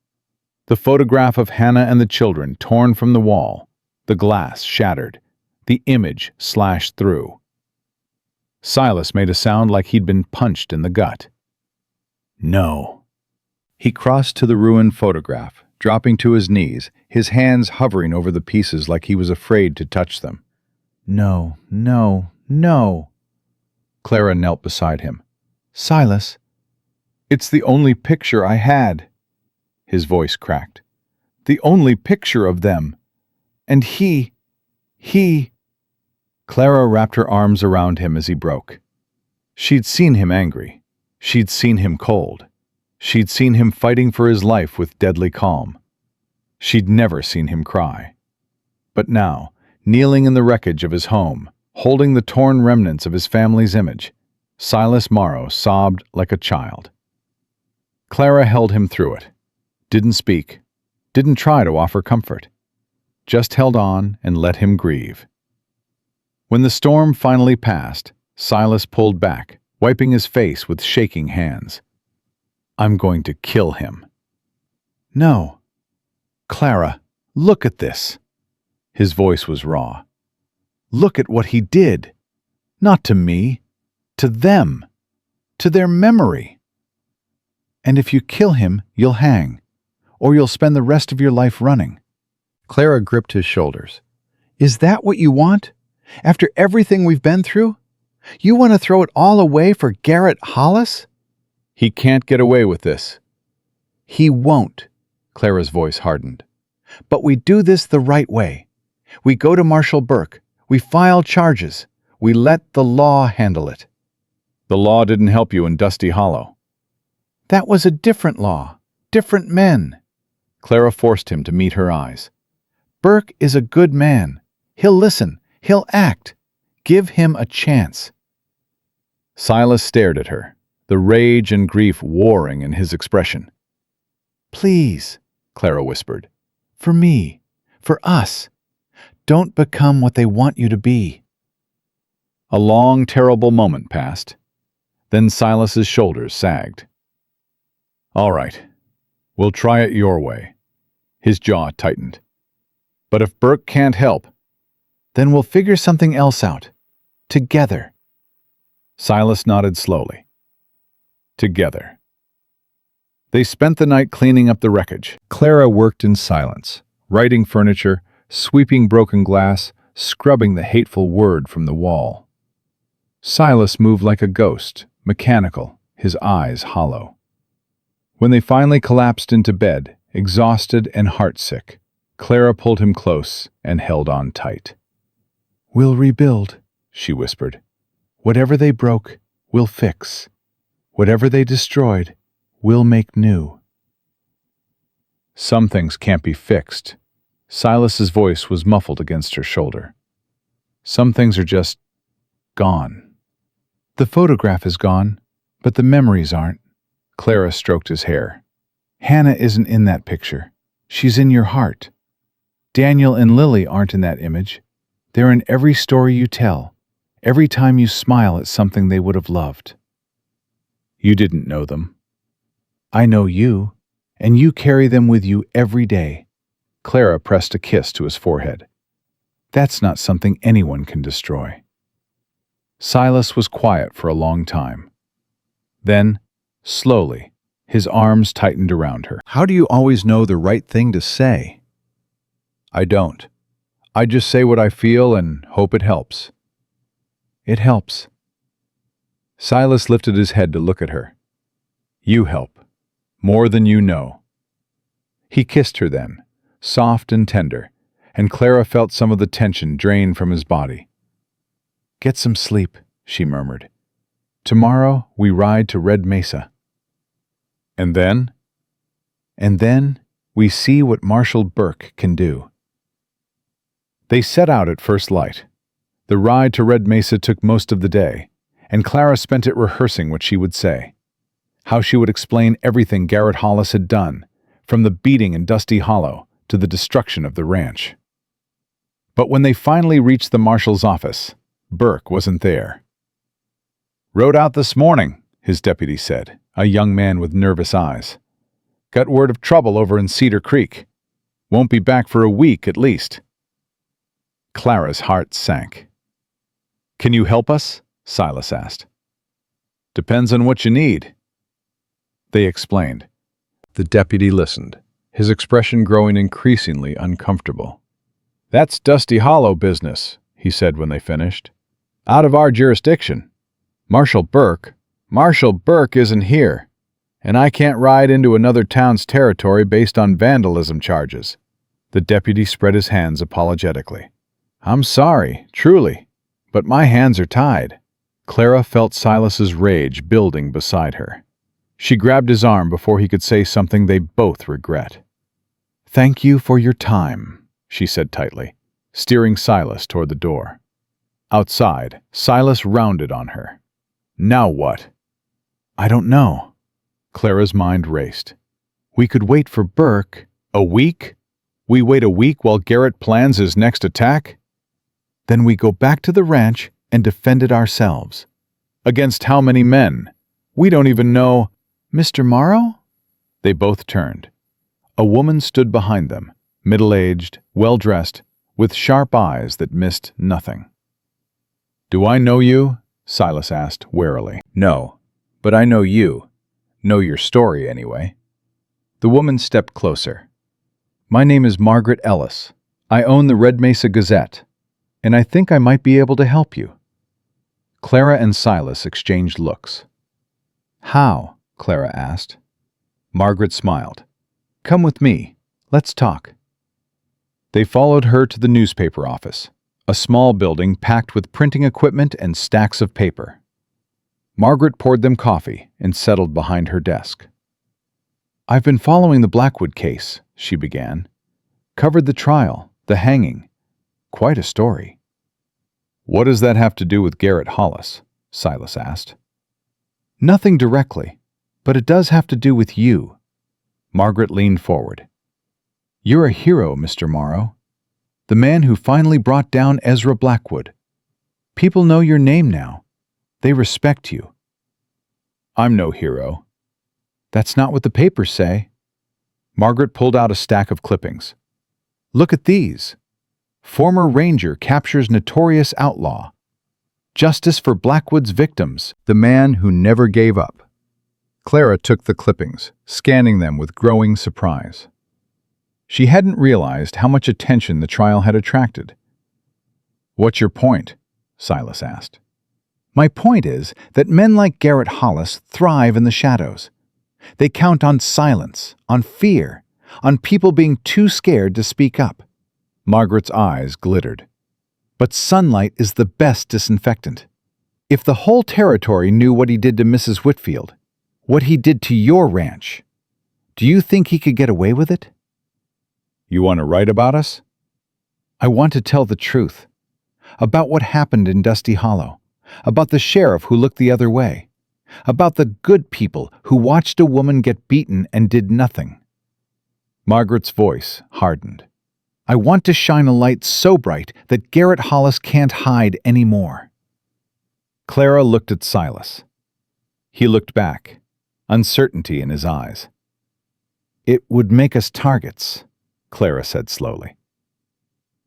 The photograph of Hannah and the children torn from the wall, the glass shattered, the image slashed through. Silas made a sound like he'd been punched in the gut. No. He crossed to the ruined photograph, dropping to his knees, his hands hovering over the pieces like he was afraid to touch them. No, no, no. Clara knelt beside him. Silas. It's the only picture I had. His voice cracked. The only picture of them. And he... Clara wrapped her arms around him as he broke. She'd seen him angry. She'd seen him cold. She'd seen him fighting for his life with deadly calm. She'd never seen him cry. But now, kneeling in the wreckage of his home, holding the torn remnants of his family's image, Silas Morrow sobbed like a child. Clara held him through it. Didn't speak. Didn't try to offer comfort. Just held on and let him grieve. When the storm finally passed, Silas pulled back, wiping his face with shaking hands. I'm going to kill him. No. Clara, look at this. His voice was raw. Look at what he did. Not to me. To them. To their memory. And if you kill him, you'll hang. Or you'll spend the rest of your life running. Clara gripped his shoulders. Is that what you want? After everything we've been through? You want to throw it all away for Garrett Hollis? He can't get away with this. He won't. Clara's voice hardened. But we do this the right way. We go to Marshal Burke. We file charges. We let the law handle it. The law didn't help you in Dusty Hollow. That was a different law. Different men. Clara forced him to meet her eyes. Burke is a good man. He'll listen. He'll act. Give him a chance. Silas stared at her, the rage and grief warring in his expression. Please, Clara whispered. For me. For us. Don't become what they want you to be. A long, terrible moment passed. Then Silas's shoulders sagged. All right. We'll try it your way. His jaw tightened. But if Burke can't help, then we'll figure something else out. Together. Silas nodded slowly. Together. They spent the night cleaning up the wreckage. Clara worked in silence, righting furniture, sweeping broken glass, scrubbing the hateful word from the wall. Silas moved like a ghost, mechanical, his eyes hollow. When they finally collapsed into bed, exhausted and heartsick, Clara pulled him close and held on tight. We'll rebuild, she whispered. Whatever they broke, we'll fix. Whatever they destroyed, we'll make new. Some things can't be fixed. Silas's voice was muffled against her shoulder. Some things are just gone. The photograph is gone, but the memories aren't. Clara stroked his hair. Hannah isn't in that picture. She's in your heart. Daniel and Lily aren't in that image. They're in every story you tell, every time you smile at something they would have loved. You didn't know them. I know you, and you carry them with you every day. Clara pressed a kiss to his forehead. That's not something anyone can destroy. Silas was quiet for a long time. Then, slowly, his arms tightened around her. How do you always know the right thing to say? I don't. I just say what I feel and hope it helps. It helps. Silas lifted his head to look at her. You help. More than you know. He kissed her then, soft and tender, and Clara felt some of the tension drain from his body. Get some sleep, she murmured. Tomorrow we ride to Red Mesa. And then? And then we see what Marshal Burke can do. They set out at first light. The ride to Red Mesa took most of the day, and Clara spent it rehearsing what she would say. How she would explain everything Garrett Hollis had done, from the beating in Dusty Hollow to the destruction of the ranch. But when they finally reached the marshal's office, Burke wasn't there. "Rode out this morning," his deputy said, a young man with nervous eyes. "Got word of trouble over in Cedar Creek. Won't be back for a week at least." Clara's heart sank. "Can you help us?" Silas asked. "Depends on what you need." They explained. The deputy listened, his expression growing increasingly uncomfortable. "That's Dusty Hollow business," he said when they finished. "Out of our jurisdiction. Marshal Burke isn't here, and I can't ride into another town's territory based on vandalism charges." The deputy spread his hands apologetically. "I'm sorry, truly, but my hands are tied." Clara felt Silas's rage building beside her. She grabbed his arm before he could say something they both regret. "Thank you for your time," she said tightly, steering Silas toward the door. Outside, Silas rounded on her. "Now what?" "I don't know." Clara's mind raced. "We could wait for Burke." "A week? We wait a week while Garrett plans his next attack?" "Then we go back to the ranch and defend it ourselves." "Against how many men? We don't even know—" "Mr. Morrow?" They both turned. A woman stood behind them, middle-aged, well-dressed, with sharp eyes that missed nothing. "Do I know you?" Silas asked warily. "No, but I know you. Know your story, anyway." The woman stepped closer. "My name is Margaret Ellis. I own the Red Mesa Gazette, and I think I might be able to help you." Clara and Silas exchanged looks. "How?" Clara asked. Margaret smiled. "Come with me. Let's talk." They followed her to the newspaper office, a small building packed with printing equipment and stacks of paper. Margaret poured them coffee and settled behind her desk. "I've been following the Blackwood case," she began. "Covered the trial, the hanging. Quite a story." "What does that have to do with Garrett Hollis?" Silas asked. "Nothing directly, but it does have to do with you." Margaret leaned forward. "You're a hero, Mr. Morrow. The man who finally brought down Ezra Blackwood. People know your name now. They respect you." "I'm no hero." "That's not what the papers say." Margaret pulled out a stack of clippings. "Look at these. Former Ranger captures notorious outlaw. Justice for Blackwood's victims. The man who never gave up." Clara took the clippings, scanning them with growing surprise. She hadn't realized how much attention the trial had attracted. "What's your point?" Silas asked. "My point is that men like Garrett Hollis thrive in the shadows. They count on silence, on fear, on people being too scared to speak up." Margaret's eyes glittered. "But sunlight is the best disinfectant. If the whole territory knew what he did to Mrs. Whitfield, what he did to your ranch, do you think he could get away with it? You want to write about us? I want to tell the truth. About what happened in Dusty Hollow. About the sheriff who looked the other way. About the good people who watched a woman get beaten and did nothing. Margaret's voice hardened. I want to shine a light so bright that Garrett Hollis can't hide anymore. Clara looked at Silas. He looked back, uncertainty in his eyes. It would make us targets, Clara said slowly.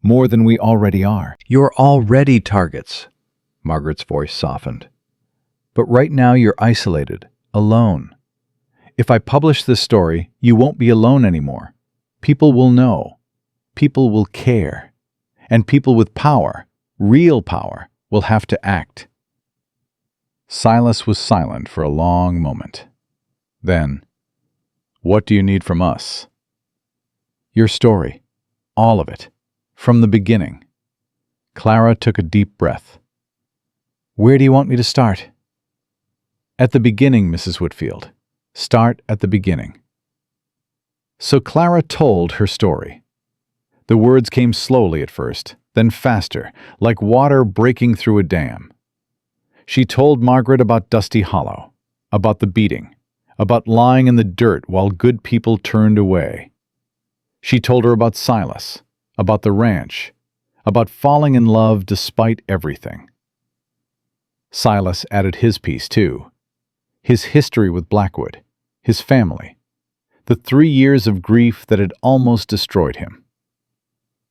More than we already are. You're already targets, Margaret's voice softened. But right now you're isolated, alone. If I publish this story, you won't be alone anymore. People will know. People will care. And people with power, real power, will have to act. Silas was silent for a long moment. Then, what do you need from us? Your story. All of it. From the beginning. Clara took a deep breath. Where do you want me to start? At the beginning, Mrs. Whitfield. Start at the beginning. So Clara told her story. The words came slowly at first, then faster, like water breaking through a dam. She told Margaret about Dusty Hollow, about the beating, about lying in the dirt while good people turned away. She told her about Silas, about the ranch, about falling in love despite everything. Silas added his piece too. His history with Blackwood, his family, the 3 years of grief that had almost destroyed him.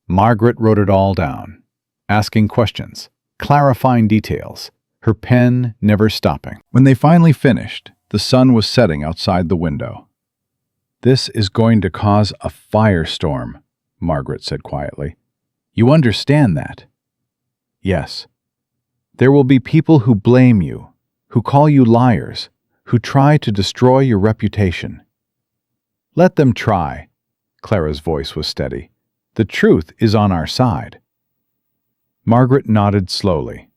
Margaret wrote it all down, asking questions, clarifying details, her pen never stopping. When they finally finished, the sun was setting outside the window. This is going to cause a firestorm, Margaret said quietly. You understand that? Yes. There will be people who blame you, who call you liars, who try to destroy your reputation. Let them try. Clara's voice was steady. The truth is on our side. Margaret nodded slowly.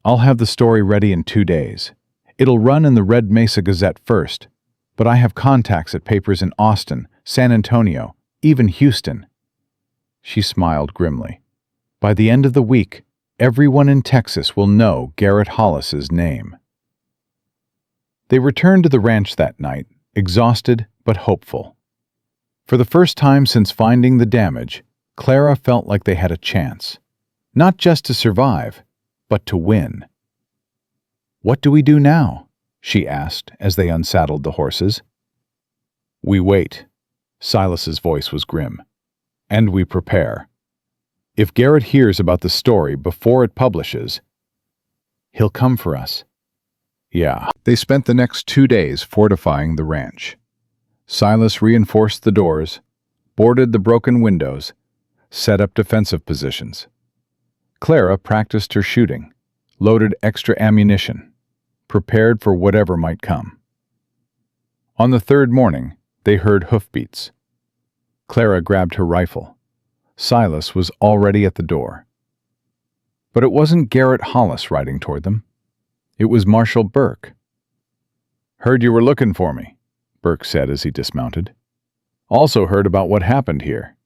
I'll have the story ready in 2 days. It'll run in the Red Mesa Gazette first, but I have contacts at papers in Austin, San Antonio, even Houston. She smiled grimly. By the end of the week, everyone in Texas will know Garrett Hollis's name. They returned to the ranch that night, exhausted but hopeful. For the first time since finding the damage, Clara felt like they had a chance. Not just to survive, but to win. What do we do now? She asked as they unsaddled the horses. We wait. Silas's voice was grim. And we prepare. If Garrett hears about the story before it publishes, he'll come for us. Yeah. They spent the next 2 days fortifying the ranch. Silas reinforced the doors, boarded the broken windows, set up defensive positions. Clara practiced her shooting, loaded extra ammunition, prepared for whatever might come. On the 3rd morning, they heard hoofbeats. Clara grabbed her rifle. Silas was already at the door. But it wasn't Garrett Hollis riding toward them. It was Marshal Burke. Heard you were looking for me, Burke said as he dismounted. Also heard about what happened here.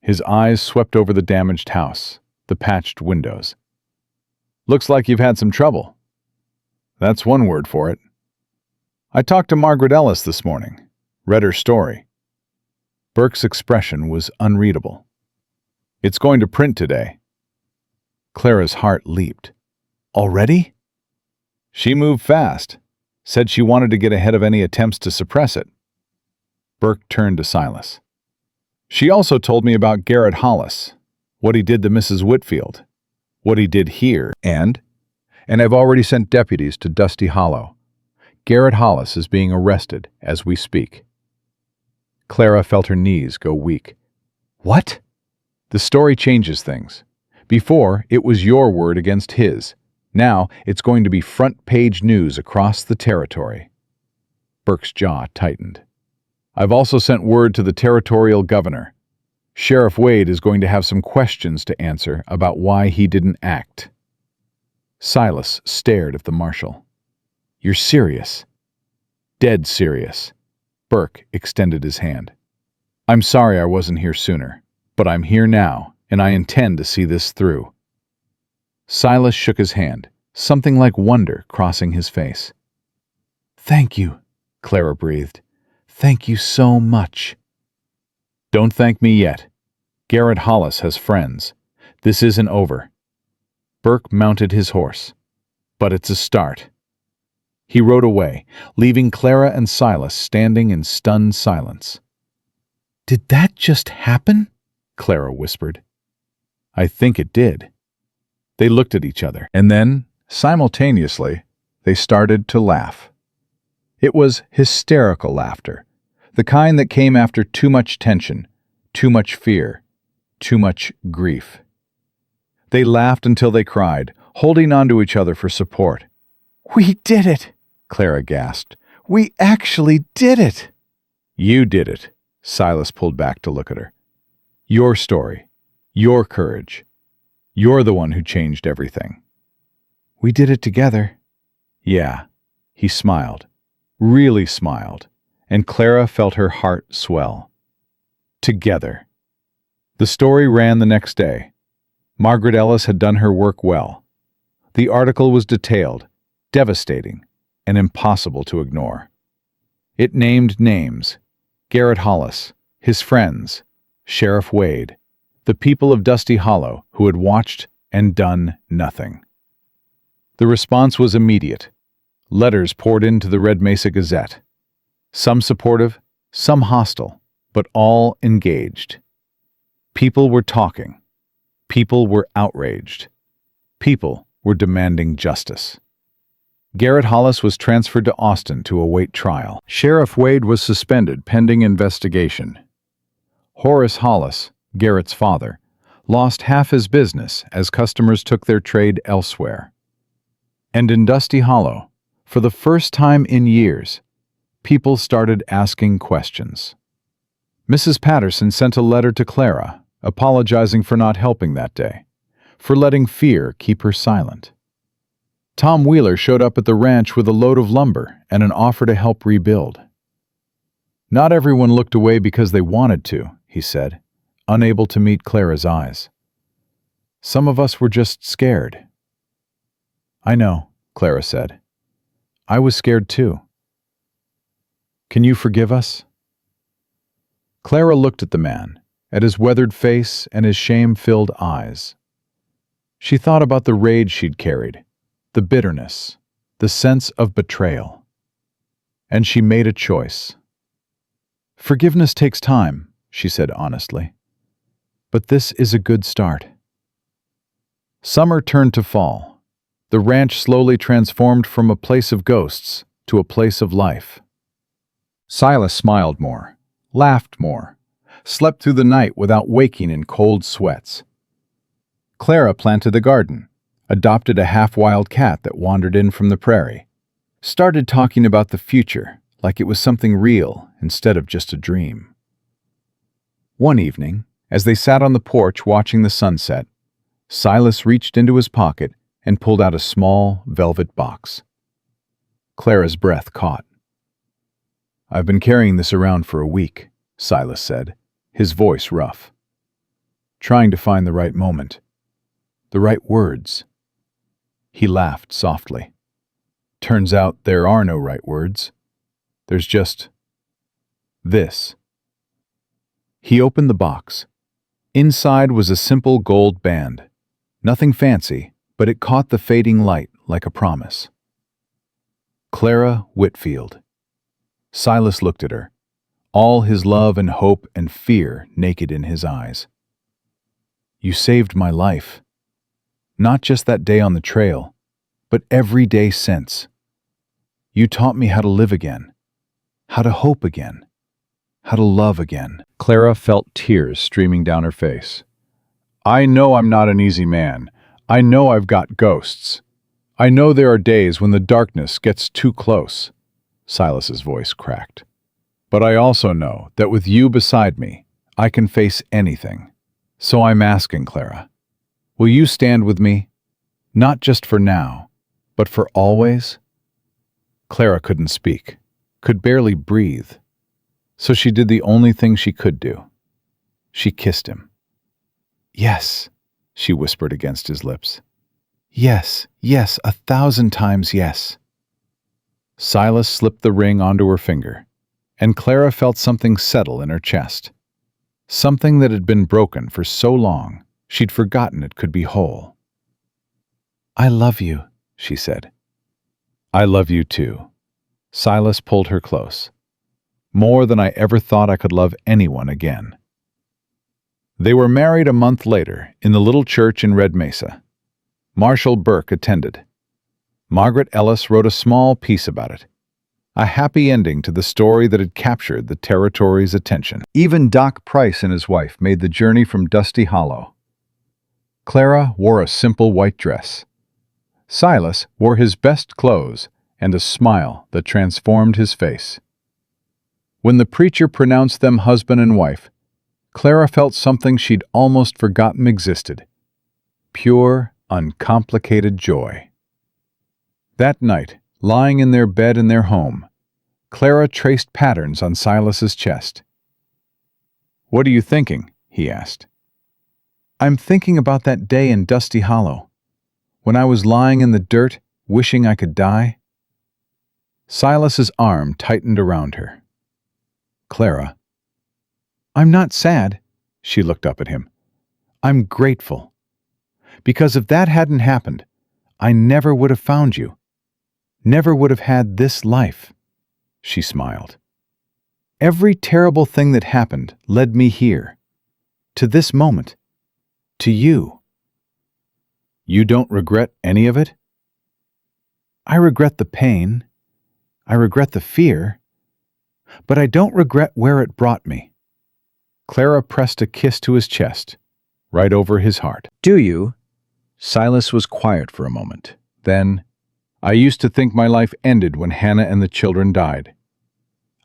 His eyes swept over the damaged house, the patched windows. Looks like you've had some trouble. That's one word for it. I talked to Margaret Ellis this morning, read her story. Burke's expression was unreadable. It's going to print today. Clara's heart leaped. Already? She moved fast, said she wanted to get ahead of any attempts to suppress it. Burke turned to Silas. She also told me about Garrett Hollis, what he did to Mrs. Whitfield, what he did here, and I've already sent deputies to Dusty Hollow. Garrett Hollis is being arrested as we speak. Clara felt her knees go weak. What? The story changes things. Before, it was your word against his. Now, it's going to be front-page news across the territory. Burke's jaw tightened. I've also sent word to the territorial governor. Sheriff Wade is going to have some questions to answer about why he didn't act. Silas stared at the marshal. "You're serious?" "Dead serious." Burke extended his hand. "I'm sorry I wasn't here sooner, but I'm here now, and I intend to see this through." Silas shook his hand, something like wonder crossing his face. "Thank you," Clara breathed. "Thank you so much." "Don't thank me yet. Garrett Hollis has friends. This isn't over." Burke mounted his horse. "But it's a start." He rode away, leaving Clara and Silas standing in stunned silence. "Did that just happen?" Clara whispered. "I think it did." They looked at each other, and then, simultaneously, they started to laugh. It was hysterical laughter, the kind that came after too much tension, too much fear, too much grief. They laughed until they cried, holding on to each other for support. "We did it!" Clara gasped. "We actually did it!" "You did it," Silas pulled back to look at her. "Your story, your courage. You're the one who changed everything." "We did it together." "Yeah." He smiled, really smiled, and Clara felt her heart swell. Together. The story ran the next day. Margaret Ellis had done her work well. The article was detailed, devastating, and impossible to ignore. It named names: Garrett Hollis, his friends, Sheriff Wade, the people of Dusty Hollow who had watched and done nothing. The response was immediate. Letters poured into the Red Mesa Gazette. Some supportive, some hostile, but all engaged. People were talking. People were outraged. People were demanding justice. Garrett Hollis was transferred to Austin to await trial. Sheriff Wade was suspended pending investigation. Horace Hollis, Garrett's father, lost half his business as customers took their trade elsewhere. And in Dusty Hollow, for the first time in years, people started asking questions. Mrs. Patterson sent a letter to Clara, apologizing for not helping that day, for letting fear keep her silent. Tom Wheeler showed up at the ranch with a load of lumber and an offer to help rebuild. "Not everyone looked away because they wanted to," he said, unable to meet Clara's eyes. "Some of us were just scared." "I know," Clara said. "I was scared too." "Can you forgive us?" Clara looked at the man, at his weathered face and his shame-filled eyes. She thought about the rage she'd carried, the bitterness, the sense of betrayal. And she made a choice. "Forgiveness takes time," she said honestly. "But this is a good start." Summer turned to fall. The ranch slowly transformed from a place of ghosts to a place of life. Silas smiled more, laughed more, slept through the night without waking in cold sweats. Clara planted the garden, adopted a half-wild cat that wandered in from the prairie, started talking about the future like it was something real instead of just a dream. One evening, as they sat on the porch watching the sunset, Silas reached into his pocket and pulled out a small velvet box. Clara's breath caught. "I've been carrying this around for a week," Silas said, his voice rough. "Trying to find the right moment, the right words." He laughed softly. "Turns out there are no right words. There's just this." He opened the box. Inside was a simple gold band. Nothing fancy, but it caught the fading light like a promise. Clara Whitfield. Silas looked at her, all his love and hope and fear naked in his eyes. "You saved my life. Not just that day on the trail, but every day since. You taught me how to live again, how to hope again, how to love again." Clara felt tears streaming down her face. "I know I'm not an easy man. I know I've got ghosts. I know there are days when the darkness gets too close." Silas's voice cracked. "But I also know that with you beside me, I can face anything. So I'm asking, Clara, will you stand with me? Not just for now, but for always? Clara couldn't speak, could barely breathe. So she did the only thing she could do. She kissed him. Yes, she whispered against his lips. Yes, yes, 1,000 times yes. Silas slipped the ring onto her finger, and Clara felt something settle in her chest. Something that had been broken for so long, she'd forgotten it could be whole. I love you, she said. I love you too. Silas pulled her close. More than I ever thought I could love anyone again. They were married a month later in the little church in Red Mesa. Marshall Burke attended. Margaret Ellis wrote a small piece about it. A happy ending to the story that had captured the territory's attention. Even Doc Price and his wife made the journey from Dusty Hollow. Clara wore a simple white dress. Silas wore his best clothes and a smile that transformed his face. When the preacher pronounced them husband and wife, Clara felt something she'd almost forgotten existed. Pure, uncomplicated joy. That night, lying in their bed in their home, Clara traced patterns on Silas's chest. "What are you thinking?" he asked. "I'm thinking about that day in Dusty Hollow, when I was lying in the dirt, wishing I could die." Silas's arm tightened around her. "Clara." "I'm not sad," she looked up at him. "I'm grateful. Because if that hadn't happened, I never would have found you. Never would have had this life." She smiled. "Every terrible thing that happened led me here. To this moment. To you." "You don't regret any of it?" "I regret the pain. I regret the fear. But I don't regret where it brought me." Clara pressed a kiss to his chest, right over his heart. "Do you?" Silas was quiet for a moment. Then, "I used to think my life ended when Hannah and the children died.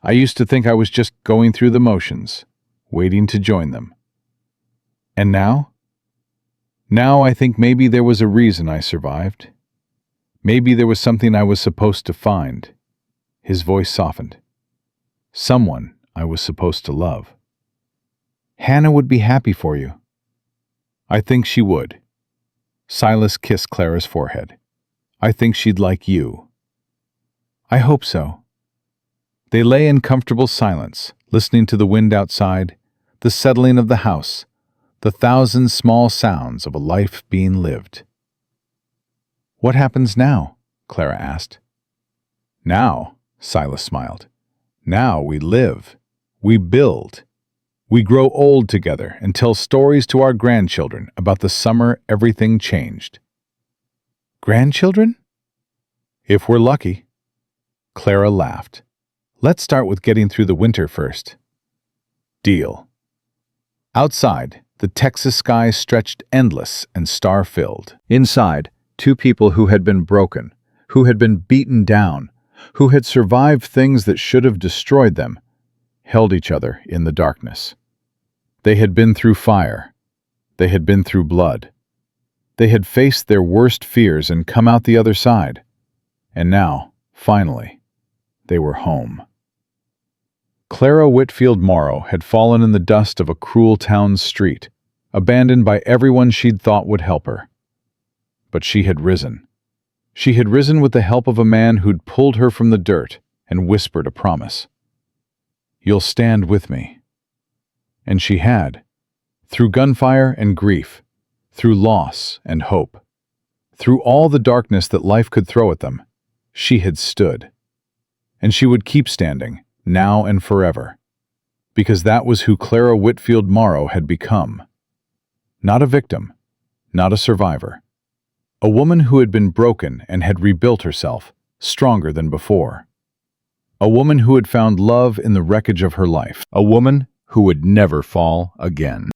I used to think I was just going through the motions, waiting to join them. And now? Now I think maybe there was a reason I survived. Maybe there was something I was supposed to find." His voice softened. "Someone I was supposed to love." "Hannah would be happy for you." "I think she would." Silas kissed Clara's forehead. "I think she'd like you." "I hope so." They lay in comfortable silence, listening to the wind outside, the settling of the house, the thousand small sounds of a life being lived. "What happens now?" Clara asked. "Now," Silas smiled. "Now we live. We build. We grow old together and tell stories to our grandchildren about the summer everything changed." "Grandchildren?" "If we're lucky." Clara laughed. "Let's start with getting through the winter first." "Deal." Outside, the Texas sky stretched endless and star-filled. Inside, two people who had been broken, who had been beaten down, who had survived things that should have destroyed them, held each other in the darkness. They had been through fire. They had been through blood. They had faced their worst fears and come out the other side. And now, finally, they were home. Clara Whitfield Morrow had fallen in the dust of a cruel town's street, abandoned by everyone she'd thought would help her. But she had risen. She had risen with the help of a man who'd pulled her from the dirt and whispered a promise. "You'll stand with me." And she had. Through gunfire and grief, through loss and hope, through all the darkness that life could throw at them, she had stood. And she would keep standing, now and forever, because that was who Clara Whitfield Morrow had become. Not a victim, not a survivor. A woman who had been broken and had rebuilt herself, stronger than before. A woman who had found love in the wreckage of her life. A woman who would never fall again.